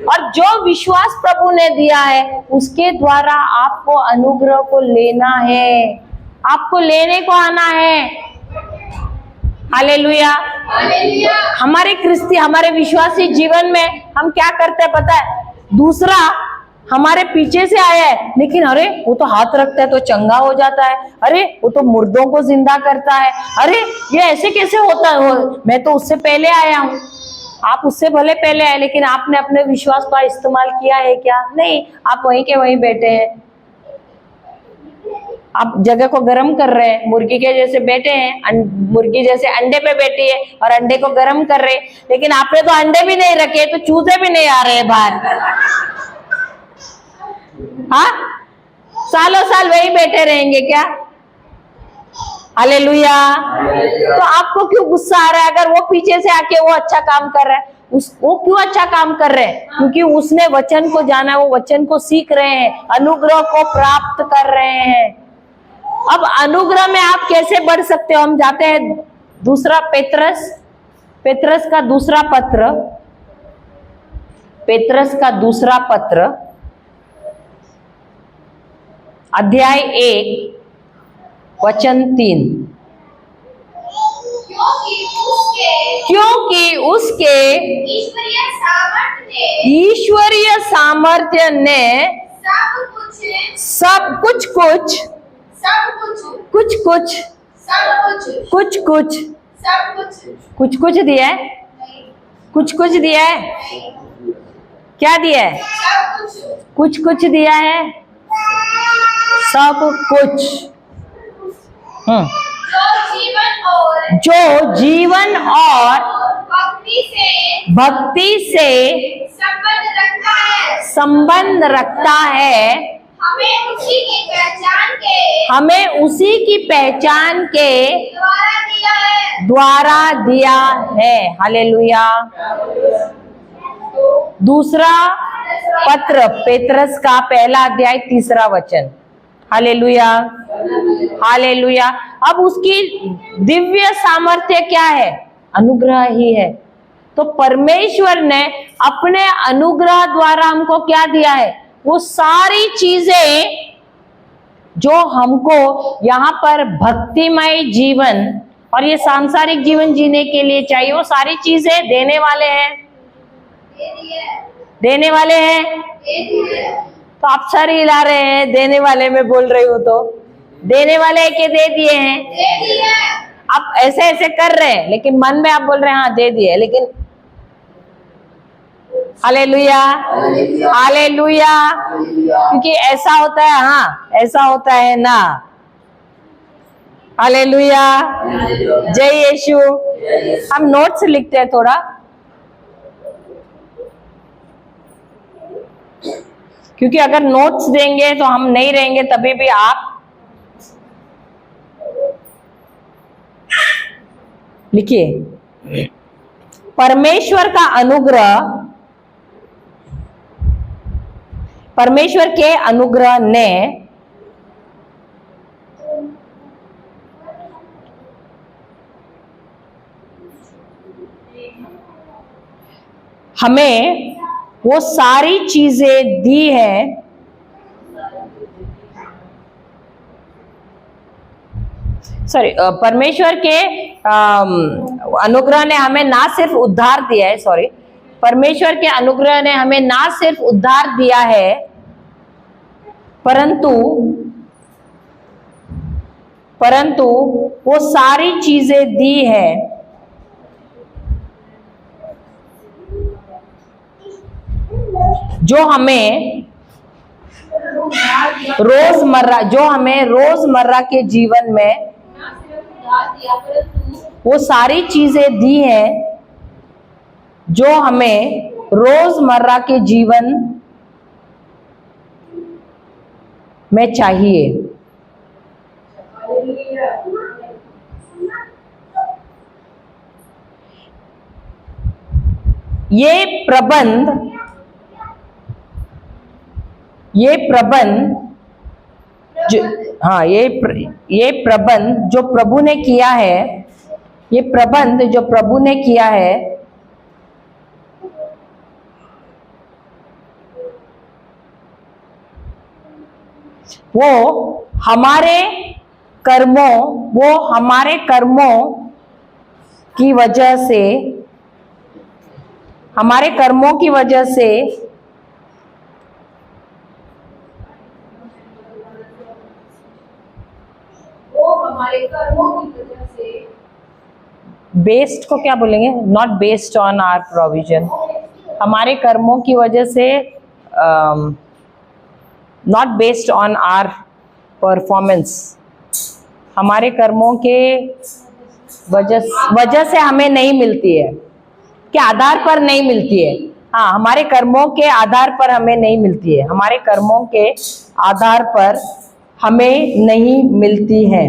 [SPEAKER 1] और जो विश्वास प्रभु ने दिया है उसके द्वारा आपको अनुग्रह को लेना है, आपको लेने को आना है। हालेलुया। हमारे विश्वासी जीवन में हम क्या करते हैं पता है? दूसरा हमारे पीछे से आया है, लेकिन अरे वो तो हाथ रखता है तो चंगा हो जाता है, अरे वो तो मुर्दों को जिंदा करता है, अरे ये ऐसे कैसे होता है, मैं तो उससे पहले आया हूं। आप उससे भले पहले आए, लेकिन आपने अपने विश्वास का इस्तेमाल किया है क्या? नहीं, आप वहीं के वहीं बैठे हैं। आप जगह को गर्म कर रहे हैं, मुर्गी के जैसे बैठे हैं, मुर्गी जैसे अंडे पे बैठी है और अंडे को गर्म कर रहे हैं, लेकिन आपने तो अंडे भी नहीं रखे, तो चूजे भी नहीं आ रहे हैं बाहर। हाँ, सालों साल वही बैठे रहेंगे क्या? हालेलुया। तो आपको क्यों गुस्सा आ रहा है? अगर वो पीछे से आके वो अच्छा काम कर रहा है, वो क्यों अच्छा काम कर रहे हैं? क्योंकि उसने वचन को जाना, वो वचन को सीख रहे हैं, अनुग्रह को प्राप्त कर रहे हैं। अब अनुग्रह में आप कैसे बढ़ सकते हो? हम जाते हैं दूसरा पेत्रस का दूसरा पत्र, पेत्रस का दूसरा पत्र अध्याय 1 वचन 3। क्योंकि उसके ईश्वरीय सामर्थ्य ने सब कुछ दिया है। कुछ दिया है। क्या दिया है? कुछ दिया है। सब कुछ। जो जीवन और भक्ति से संबंध रखता है, हमें उसी की पहचान के द्वारा दिया है। हालेलुया। दूसरा पत्र पेत्रस का पहला अध्याय 3 वचन। Hallelujah, hallelujah. अब उसकी दिव्य सामर्थ्य क्या है? अनुग्रह ही है। तो परमेश्वर ने अपने अनुग्रह द्वारा हमको क्या दिया है? वो सारी चीजें जो हमको यहाँ पर भक्तिमय जीवन और ये सांसारिक जीवन जीने के लिए चाहिए, वो सारी चीजें देने वाले हैं। देने वाले हैं। तो आप सर हिला रहे हैं, देने वाले में बोल रही हूँ तो देने वाले के दे दिए हैं। आप ऐसे ऐसे कर रहे हैं, लेकिन मन में आप बोल रहे हैं हाँ दे दिए, लेकिन हालेलुया, हालेलुया। क्योंकि ऐसा होता है, हाँ ऐसा होता है ना। हालेलुया, जय यीशु। हम नोट्स लिखते हैं थोड़ा, क्योंकि अगर नोट्स देंगे तो हम नहीं रहेंगे, तभी भी आप लिखिए। परमेश्वर का अनुग्रह, परमेश्वर के अनुग्रह ने हमें वो सारी चीजें दी है परमेश्वर के अनुग्रह ने हमें ना सिर्फ उद्धार दिया है, परमेश्वर के अनुग्रह ने हमें ना सिर्फ उद्धार दिया है, परंतु वो सारी चीजें दी है जो हमें रोजमर्रा के जीवन में, वो सारी चीजें दी हैं जो हमें रोजमर्रा के जीवन में चाहिए। ये प्रबंध जो प्रभु ने किया है, ये प्रबंध जो प्रभु ने किया है, वो हमारे कर्मों की वजह से बेस्ड को क्या बोलेंगे? Not based on our provision, हमारे कर्मों की वजह से, not based on our performance, हमारे कर्मों के वजह से हमें नहीं मिलती है, के आधार पर नहीं मिलती है। हाँ, हमारे कर्मों के आधार पर हमें नहीं मिलती है, हमारे कर्मों के आधार पर हमें नहीं मिलती है।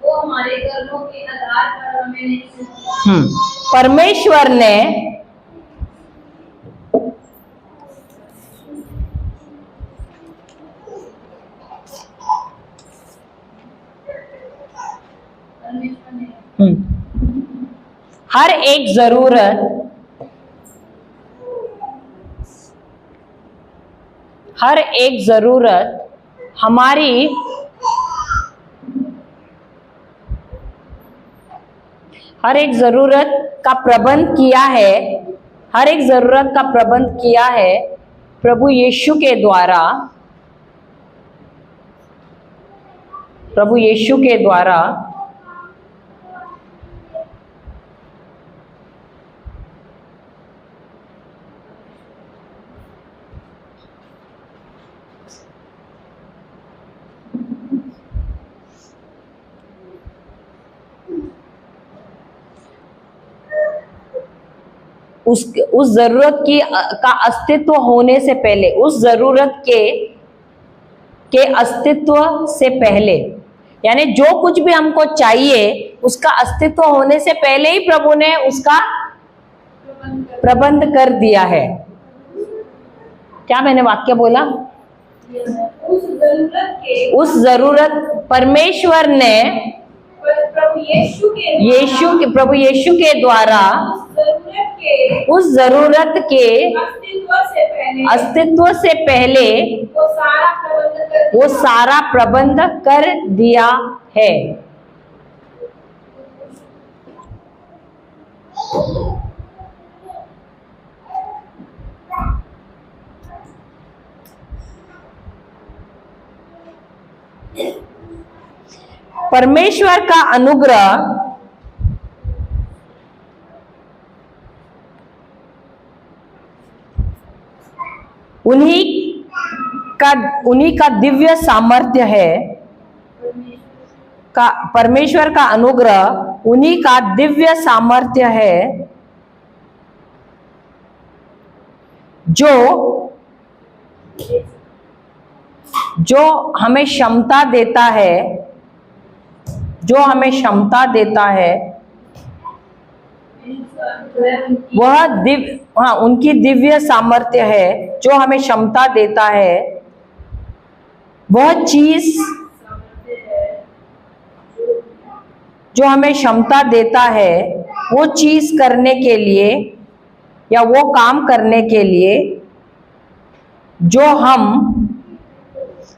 [SPEAKER 2] वो हमारे कर्मों के आधार पर हमें नहीं मिलती।
[SPEAKER 1] परमेश्वर ने हर एक जरूरत, हर एक जरूरत हमारी हर एक जरूरत का प्रबंध किया है, हर एक जरूरत का प्रबंध किया है प्रभु यीशु के द्वारा, प्रभु यीशु के द्वारा। उस जरूरत की का अस्तित्व होने से पहले, उस जरूरत के अस्तित्व से पहले, यानी जो कुछ भी हमको चाहिए उसका अस्तित्व होने से पहले ही प्रभु ने उसका प्रबंध कर दिया है। क्या मैंने वाक्य बोला? उस जरूरत परमेश्वर ने प्रभु यीशु के द्वारा उस जरूरत के अस्तित्व से पहले वो सारा प्रबंध कर दिया है। परमेश्वर का अनुग्रह उन्हीं का दिव्य सामर्थ्य है, का परमेश्वर का अनुग्रह उन्हीं का दिव्य सामर्थ्य है जो हमें क्षमता देता है, जो हमें क्षमता देता है, वह उनकी दिव्य सामर्थ्य है जो हमें क्षमता देता है, वह चीज जो हमें क्षमता देता है वो चीज करने के लिए या वो काम करने के लिए जो हम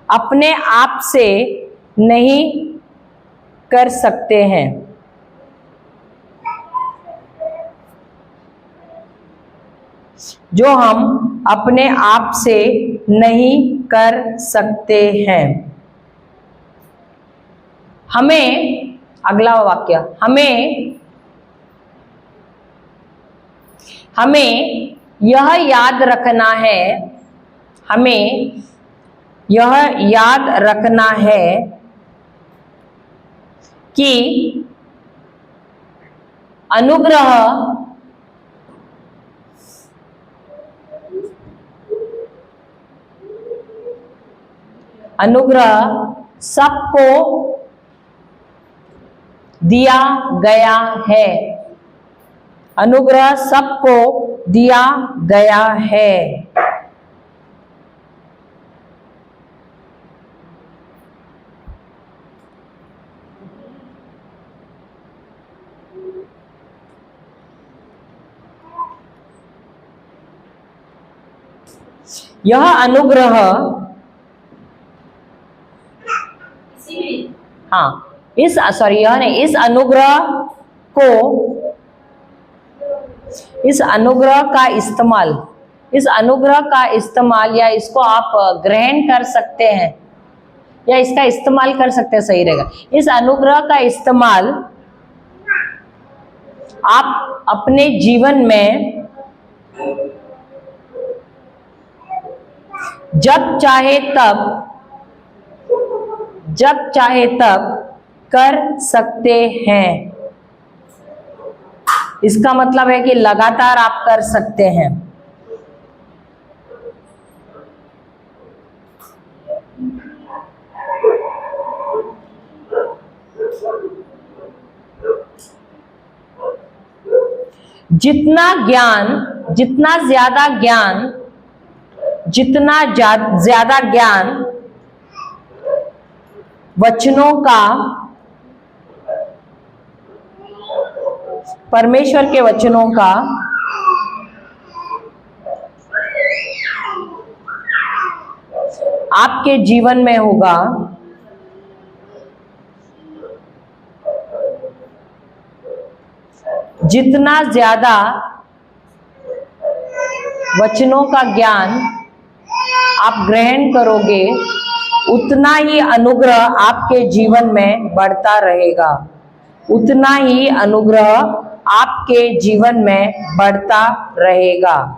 [SPEAKER 1] अपने आप से नहीं कर सकते हैं। जो हम अपने आप से नहीं कर सकते हैं। हमें, अगला वाक्य, हमें यह याद रखना है, हमें यह याद रखना है कि अनुग्रह सबको दिया गया है, अनुग्रह सबको दिया गया है। यह अनुग्रह, इस अनुग्रह को इस अनुग्रह का इस्तेमाल या इसको आप ग्रहण कर सकते हैं या इसका इस्तेमाल कर सकते हैं, सही रहेगा। इस अनुग्रह का इस्तेमाल आप अपने जीवन में जब चाहे तब कर सकते हैं। इसका मतलब है कि लगातार आप कर सकते हैं। जितना ज्यादा ज्ञान वचनों का, परमेश्वर के वचनों का आपके जीवन में होगा, जितना ज्यादा वचनों का ज्ञान आप ग्रहण करोगे, उतना ही अनुग्रह आपके जीवन में बढ़ता रहेगा, उतना ही अनुग्रह आपके जीवन में बढ़ता रहेगा।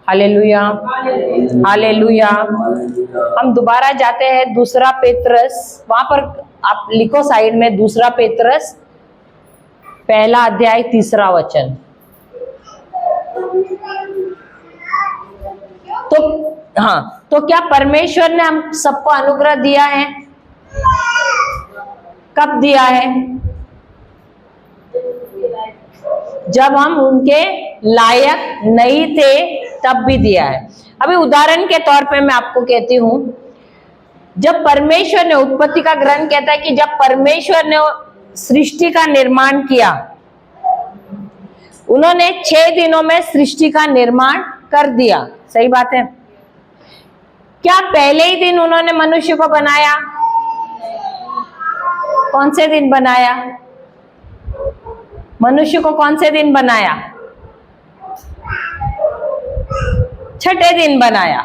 [SPEAKER 1] Hallelujah, hallelujah. हम दोबारा जाते हैं दूसरा पेत्रस, वहां पर आप लिखो साइड में, दूसरा पेत्रस पहला अध्याय 3 वचन। तो क्या परमेश्वर ने हम सबको अनुग्रह दिया है? कब दिया है? जब हम उनके लायक नहीं थे तब भी दिया है। अभी उदाहरण के तौर पे मैं आपको कहती हूं, जब परमेश्वर ने, उत्पत्ति का ग्रंथ कहता है कि जब परमेश्वर ने सृष्टि का निर्माण किया, उन्होंने 6 दिनों में सृष्टि का निर्माण कर दिया, सही बात है। क्या पहले ही दिन उन्होंने मनुष्य को बनाया? कौन से दिन बनाया? मनुष्य को कौन से दिन बनाया? छठे दिन बनाया,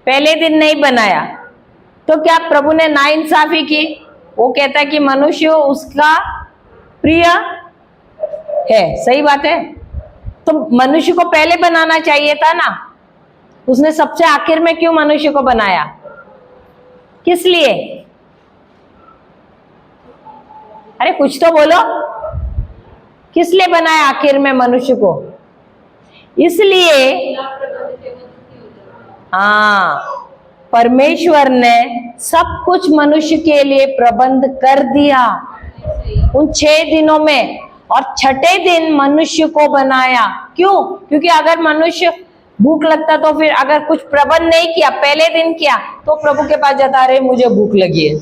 [SPEAKER 1] पहले दिन नहीं बनाया। तो क्या प्रभु ने नाइंसाफी की? वो कहता है कि मनुष्य उसका प्रिय है, सही बात है। तो मनुष्य को पहले बनाना चाहिए था ना, उसने सबसे आखिर में क्यों मनुष्य को बनाया? किस लिए? अरे कुछ तो बोलो, किस लिए बनाया आखिर में मनुष्य को? इसलिए परमेश्वर ने सब कुछ मनुष्य के लिए प्रबंध कर दिया उन 6 दिनों में, और छठे दिन मनुष्य को बनाया। क्यों? क्योंकि अगर मनुष्य भूख लगता तो फिर अगर कुछ प्रबंध नहीं किया, पहले दिन किया, तो प्रभु के पास जाता, अरे मुझे भूख लगी है,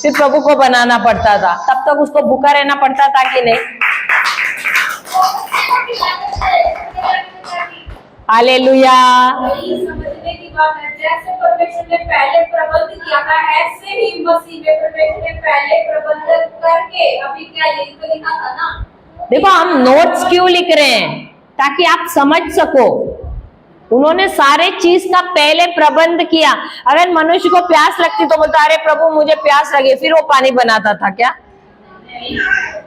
[SPEAKER 1] फिर प्रभु को बनाना पड़ता था, तब तक उसको भूखा रहना पड़ता था कि नहीं? हालेलुया।
[SPEAKER 2] समझने की बात है, जैसे परमेश्वर ने पहले प्रबंध किया था, ऐसे ही मसीह में परमेश्वर ने पहले प्रबंध करके, अभी क्या यही तो लिखा था ना।
[SPEAKER 1] देखो हम नोट्स क्यों लिख रहे हैं? ताकि आप समझ सको। उन्होंने सारे चीज का पहले प्रबंध किया। अगर मनुष्य को प्यास लगती तो बोलता, अरे प्रभु मुझे प्यास लगी, फिर वो पानी बनाता था क्या?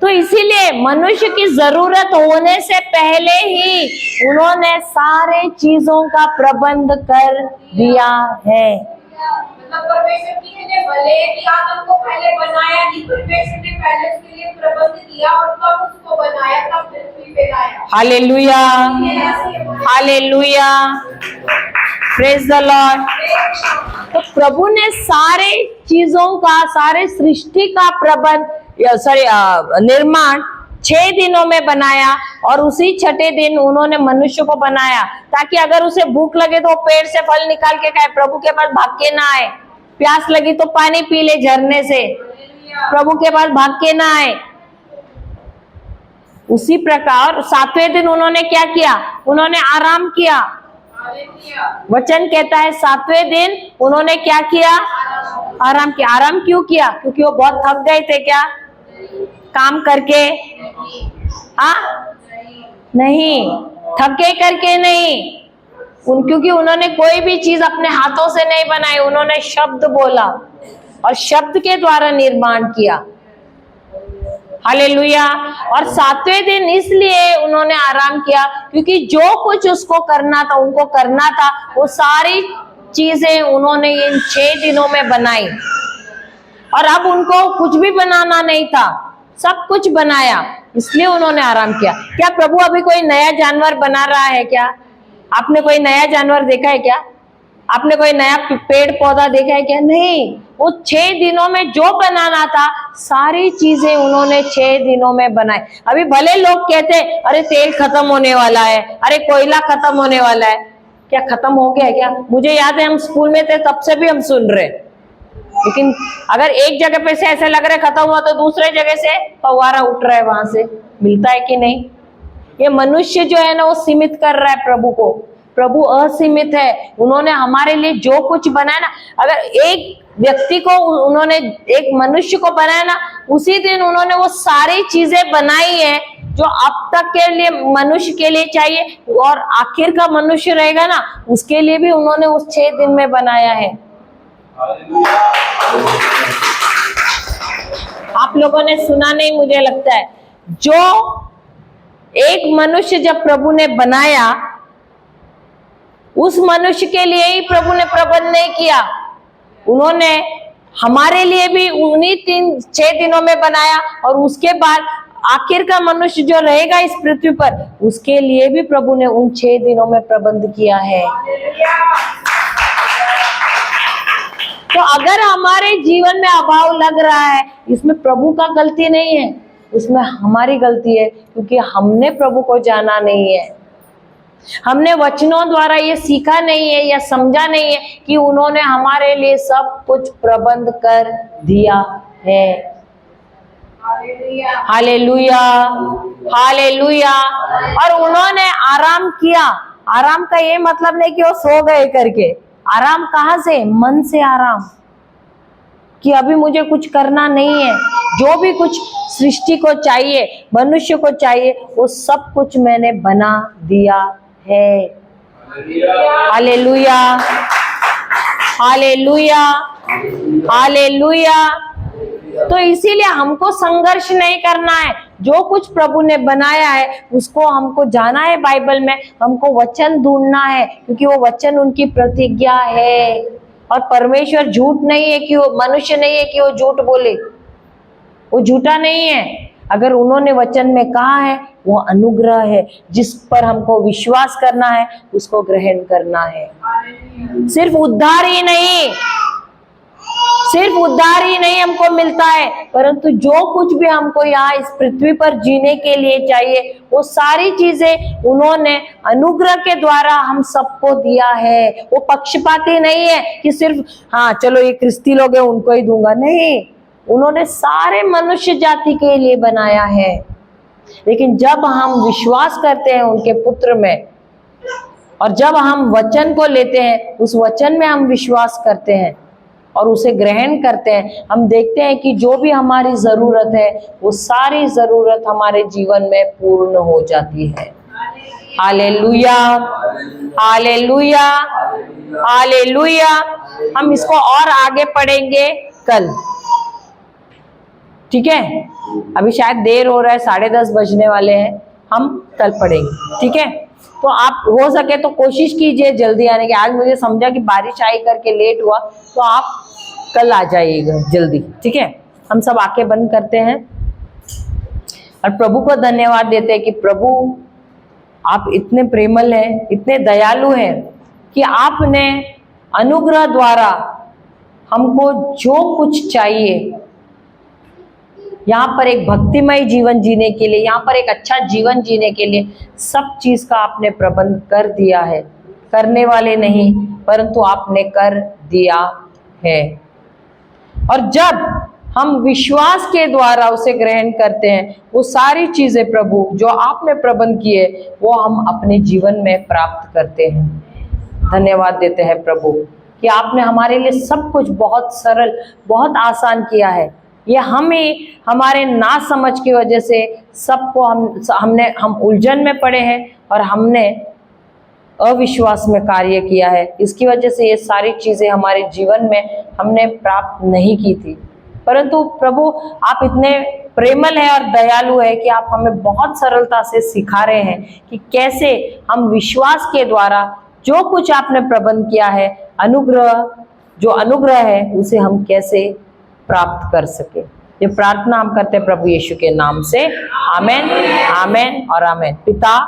[SPEAKER 1] तो इसीलिए मनुष्य की जरूरत होने से पहले ही उन्होंने सारे चीजों का प्रबंध कर दिया है।
[SPEAKER 2] मतलब परमेश्वर कितने भले कि आदम को पहले बनाया नहीं, परमेश्वर ने पहले उसके लिए प्रबंध किया और तब उसको बनाया, तब पृथ्वी पे लाया।
[SPEAKER 1] Hallelujah, hallelujah, praise the Lord. तो प्रभु ने सारे चीजों का, सारे सृष्टि का प्रबंध, निर्माण 6 दिनों में बनाया, और उसी छठे दिन उन्होंने मनुष्य को बनाया, ताकि अगर उसे भूख लगे तो वो पेड़ से फल निकाल के खाए, प्रभु के पास भाग के ना आए। प्यास लगी तो पानी पी ले झरने से, प्रभु के पास भाग के ना आए। उसी प्रकार 7वें दिन उन्होंने क्या किया? उन्होंने आराम किया। वचन कहता है 7वें दिन उन्होंने क्या किया? आराम किया। आराम क्यों किया? क्योंकि वो बहुत थक गए थे क्या काम करके? नहीं, थके करके नहीं, क्योंकि उन्होंने कोई भी चीज अपने हाथों से नहीं बनाई, उन्होंने शब्द बोला और शब्द के द्वारा निर्माण किया। हालेलुया। और 7वें दिन इसलिए उन्होंने आराम किया क्योंकि जो कुछ उसको करना था, उनको करना था, वो सारी चीजें उन्होंने इन 6 दिनों में बनाई। और अब उनको कुछ भी बनाना नहीं था, सब कुछ बनाया, इसलिए उन्होंने आराम किया। क्या प्रभु अभी कोई नया जानवर बना रहा है क्या? आपने कोई नया जानवर देखा है क्या? आपने कोई नया पेड़ पौधा देखा है क्या? नहीं, वो 6 दिनों में जो बनाना था सारी चीजें उन्होंने 6 दिनों में बनाई। अभी भले लोग कहते हैं अरे तेल खत्म होने वाला है, अरे कोयला खत्म होने वाला है, क्या खत्म हो गया है क्या? मुझे याद है हम स्कूल में थे तब से भी हम सुन रहे, लेकिन अगर एक जगह पे से ऐसा लग रहा है खत्म हुआ तो दूसरे जगह से फव्वारा उठ रहा है, वहां से मिलता है कि नहीं? ये मनुष्य जो है ना वो सीमित कर रहा है प्रभु को। प्रभु असीमित है। उन्होंने हमारे लिए जो कुछ बनाया ना, अगर एक व्यक्ति को उन्होंने, एक मनुष्य को बनाया ना, उसी दिन उन्होंने वो सारी चीजें बनाई है जो अब तक के लिए मनुष्य के लिए चाहिए और आखिर का मनुष्य रहेगा ना उसके लिए भी उन्होंने उस 6 दिन में बनाया है। आप लोगों ने सुना नहीं, मुझे लगता है, जो एक मनुष्य जब प्रभु ने बनाया उस मनुष्य के लिए ही प्रभु ने प्रबंध नहीं किया, उन्होंने हमारे लिए भी उन्हीं 6 दिनों में बनाया। और उसके बाद आखिर का मनुष्य जो रहेगा इस पृथ्वी पर, उसके लिए भी प्रभु ने उन 6 दिनों में प्रबंध किया है। तो अगर हमारे जीवन में अभाव लग रहा है, इसमें प्रभु का गलती नहीं है, उसमें हमारी गलती है, क्योंकि हमने प्रभु को जाना नहीं है, हमने वचनों द्वारा ये सीखा नहीं है या समझा नहीं है कि उन्होंने हमारे लिए सब कुछ प्रबंध कर दिया है। Hallelujah, hallelujah. और उन्होंने आराम किया। आराम का ये मतलब नहीं कि वो सो गए करके। आराम कहाँ से? मन से आराम, कि अभी मुझे कुछ करना नहीं है, जो भी कुछ सृष्टि को चाहिए, मनुष्य को चाहिए, वो सब कुछ मैंने बना दिया है। Hallelujah, hallelujah, hallelujah. तो इसीलिए हमको संघर्ष नहीं करना है, जो कुछ प्रभु ने बनाया है उसको हमको जाना है। बाइबल में हमको वचन ढूंढना है, क्योंकि वो वचन उनकी प्रतिज्ञा है। और परमेश्वर झूठ नहीं है कि वो, मनुष्य नहीं है कि वो झूठ बोले, वो झूठा नहीं है। अगर उन्होंने वचन में कहा है वो अनुग्रह है, जिस पर हमको विश्वास करना है उसको ग्रहण करना है। सिर्फ उद्धार ही नहीं, सिर्फ उद्धार ही नहीं हमको मिलता है, परंतु जो कुछ भी हमको यहाँ इस पृथ्वी पर जीने के लिए चाहिए वो सारी चीजें उन्होंने अनुग्रह के द्वारा हम सबको दिया है। वो पक्षपाती नहीं है कि सिर्फ हाँ चलो ये क्रिस्ती लोग हैं उनको ही दूंगा, नहीं, उन्होंने सारे मनुष्य जाति के लिए बनाया है। लेकिन जब हम विश्वास करते हैं उनके पुत्र में, और जब हम वचन को लेते हैं, उस वचन में हम विश्वास करते हैं और उसे ग्रहण करते हैं, हम देखते हैं कि जो भी हमारी जरूरत है वो सारी जरूरत हमारे जीवन में पूर्ण हो जाती है। Hallelujah, hallelujah, hallelujah. हम इसको और आगे पढ़ेंगे कल, ठीक है? अभी शायद देर हो रहा है, 10:30 बजने वाले हैं, हम कल पढ़ेंगे, ठीक है? तो आप हो सके तो कोशिश कीजिए जल्दी आने की। आज मुझे समझा कि बारिश आई करके लेट हुआ, तो आप कल आ जाइएगा जल्दी, ठीक है? हम सब आंखें बंद करते हैं और प्रभु को धन्यवाद देते हैं कि प्रभु आप इतने प्रेमल हैं, इतने दयालु हैं कि आपने अनुग्रह द्वारा हमको जो कुछ चाहिए, यहाँ पर एक भक्तिमय जीवन जीने के लिए, यहाँ पर एक अच्छा जीवन जीने के लिए सब चीज का आपने प्रबंध कर दिया है। करने वाले नहीं, परंतु आपने कर दिया है। और जब हम विश्वास के द्वारा उसे ग्रहण करते हैं, वो सारी चीजें प्रभु जो आपने प्रबंध किए वो हम अपने जीवन में प्राप्त करते हैं। धन्यवाद देते हैं प्रभु कि आपने हमारे लिए सब कुछ बहुत सरल, बहुत आसान किया है। ये हमें हमारे ना समझ की वजह से सबको हम उलझन में पड़े हैं और हमने अविश्वास में कार्य किया है। इसकी वजह से ये सारी चीजें हमारे जीवन में हमने प्राप्त नहीं की थी। परंतु प्रभु आप इतने प्रेमल है और दयालु है कि आप हमें बहुत सरलता से सिखा रहे हैं कि कैसे हम विश्वास के द्वारा जो कुछ आपने प्रबंध किया है, जो अनुग्रह है, उसे हम कैसे प्राप्त कर सके। ये प्रार्थना हम करते हैं प्रभु यीशु के नाम से। आमेन, आमेन और आमेन। पिता,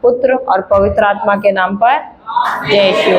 [SPEAKER 1] पुत्र और पवित्र आत्मा के नाम पर जय यीशु।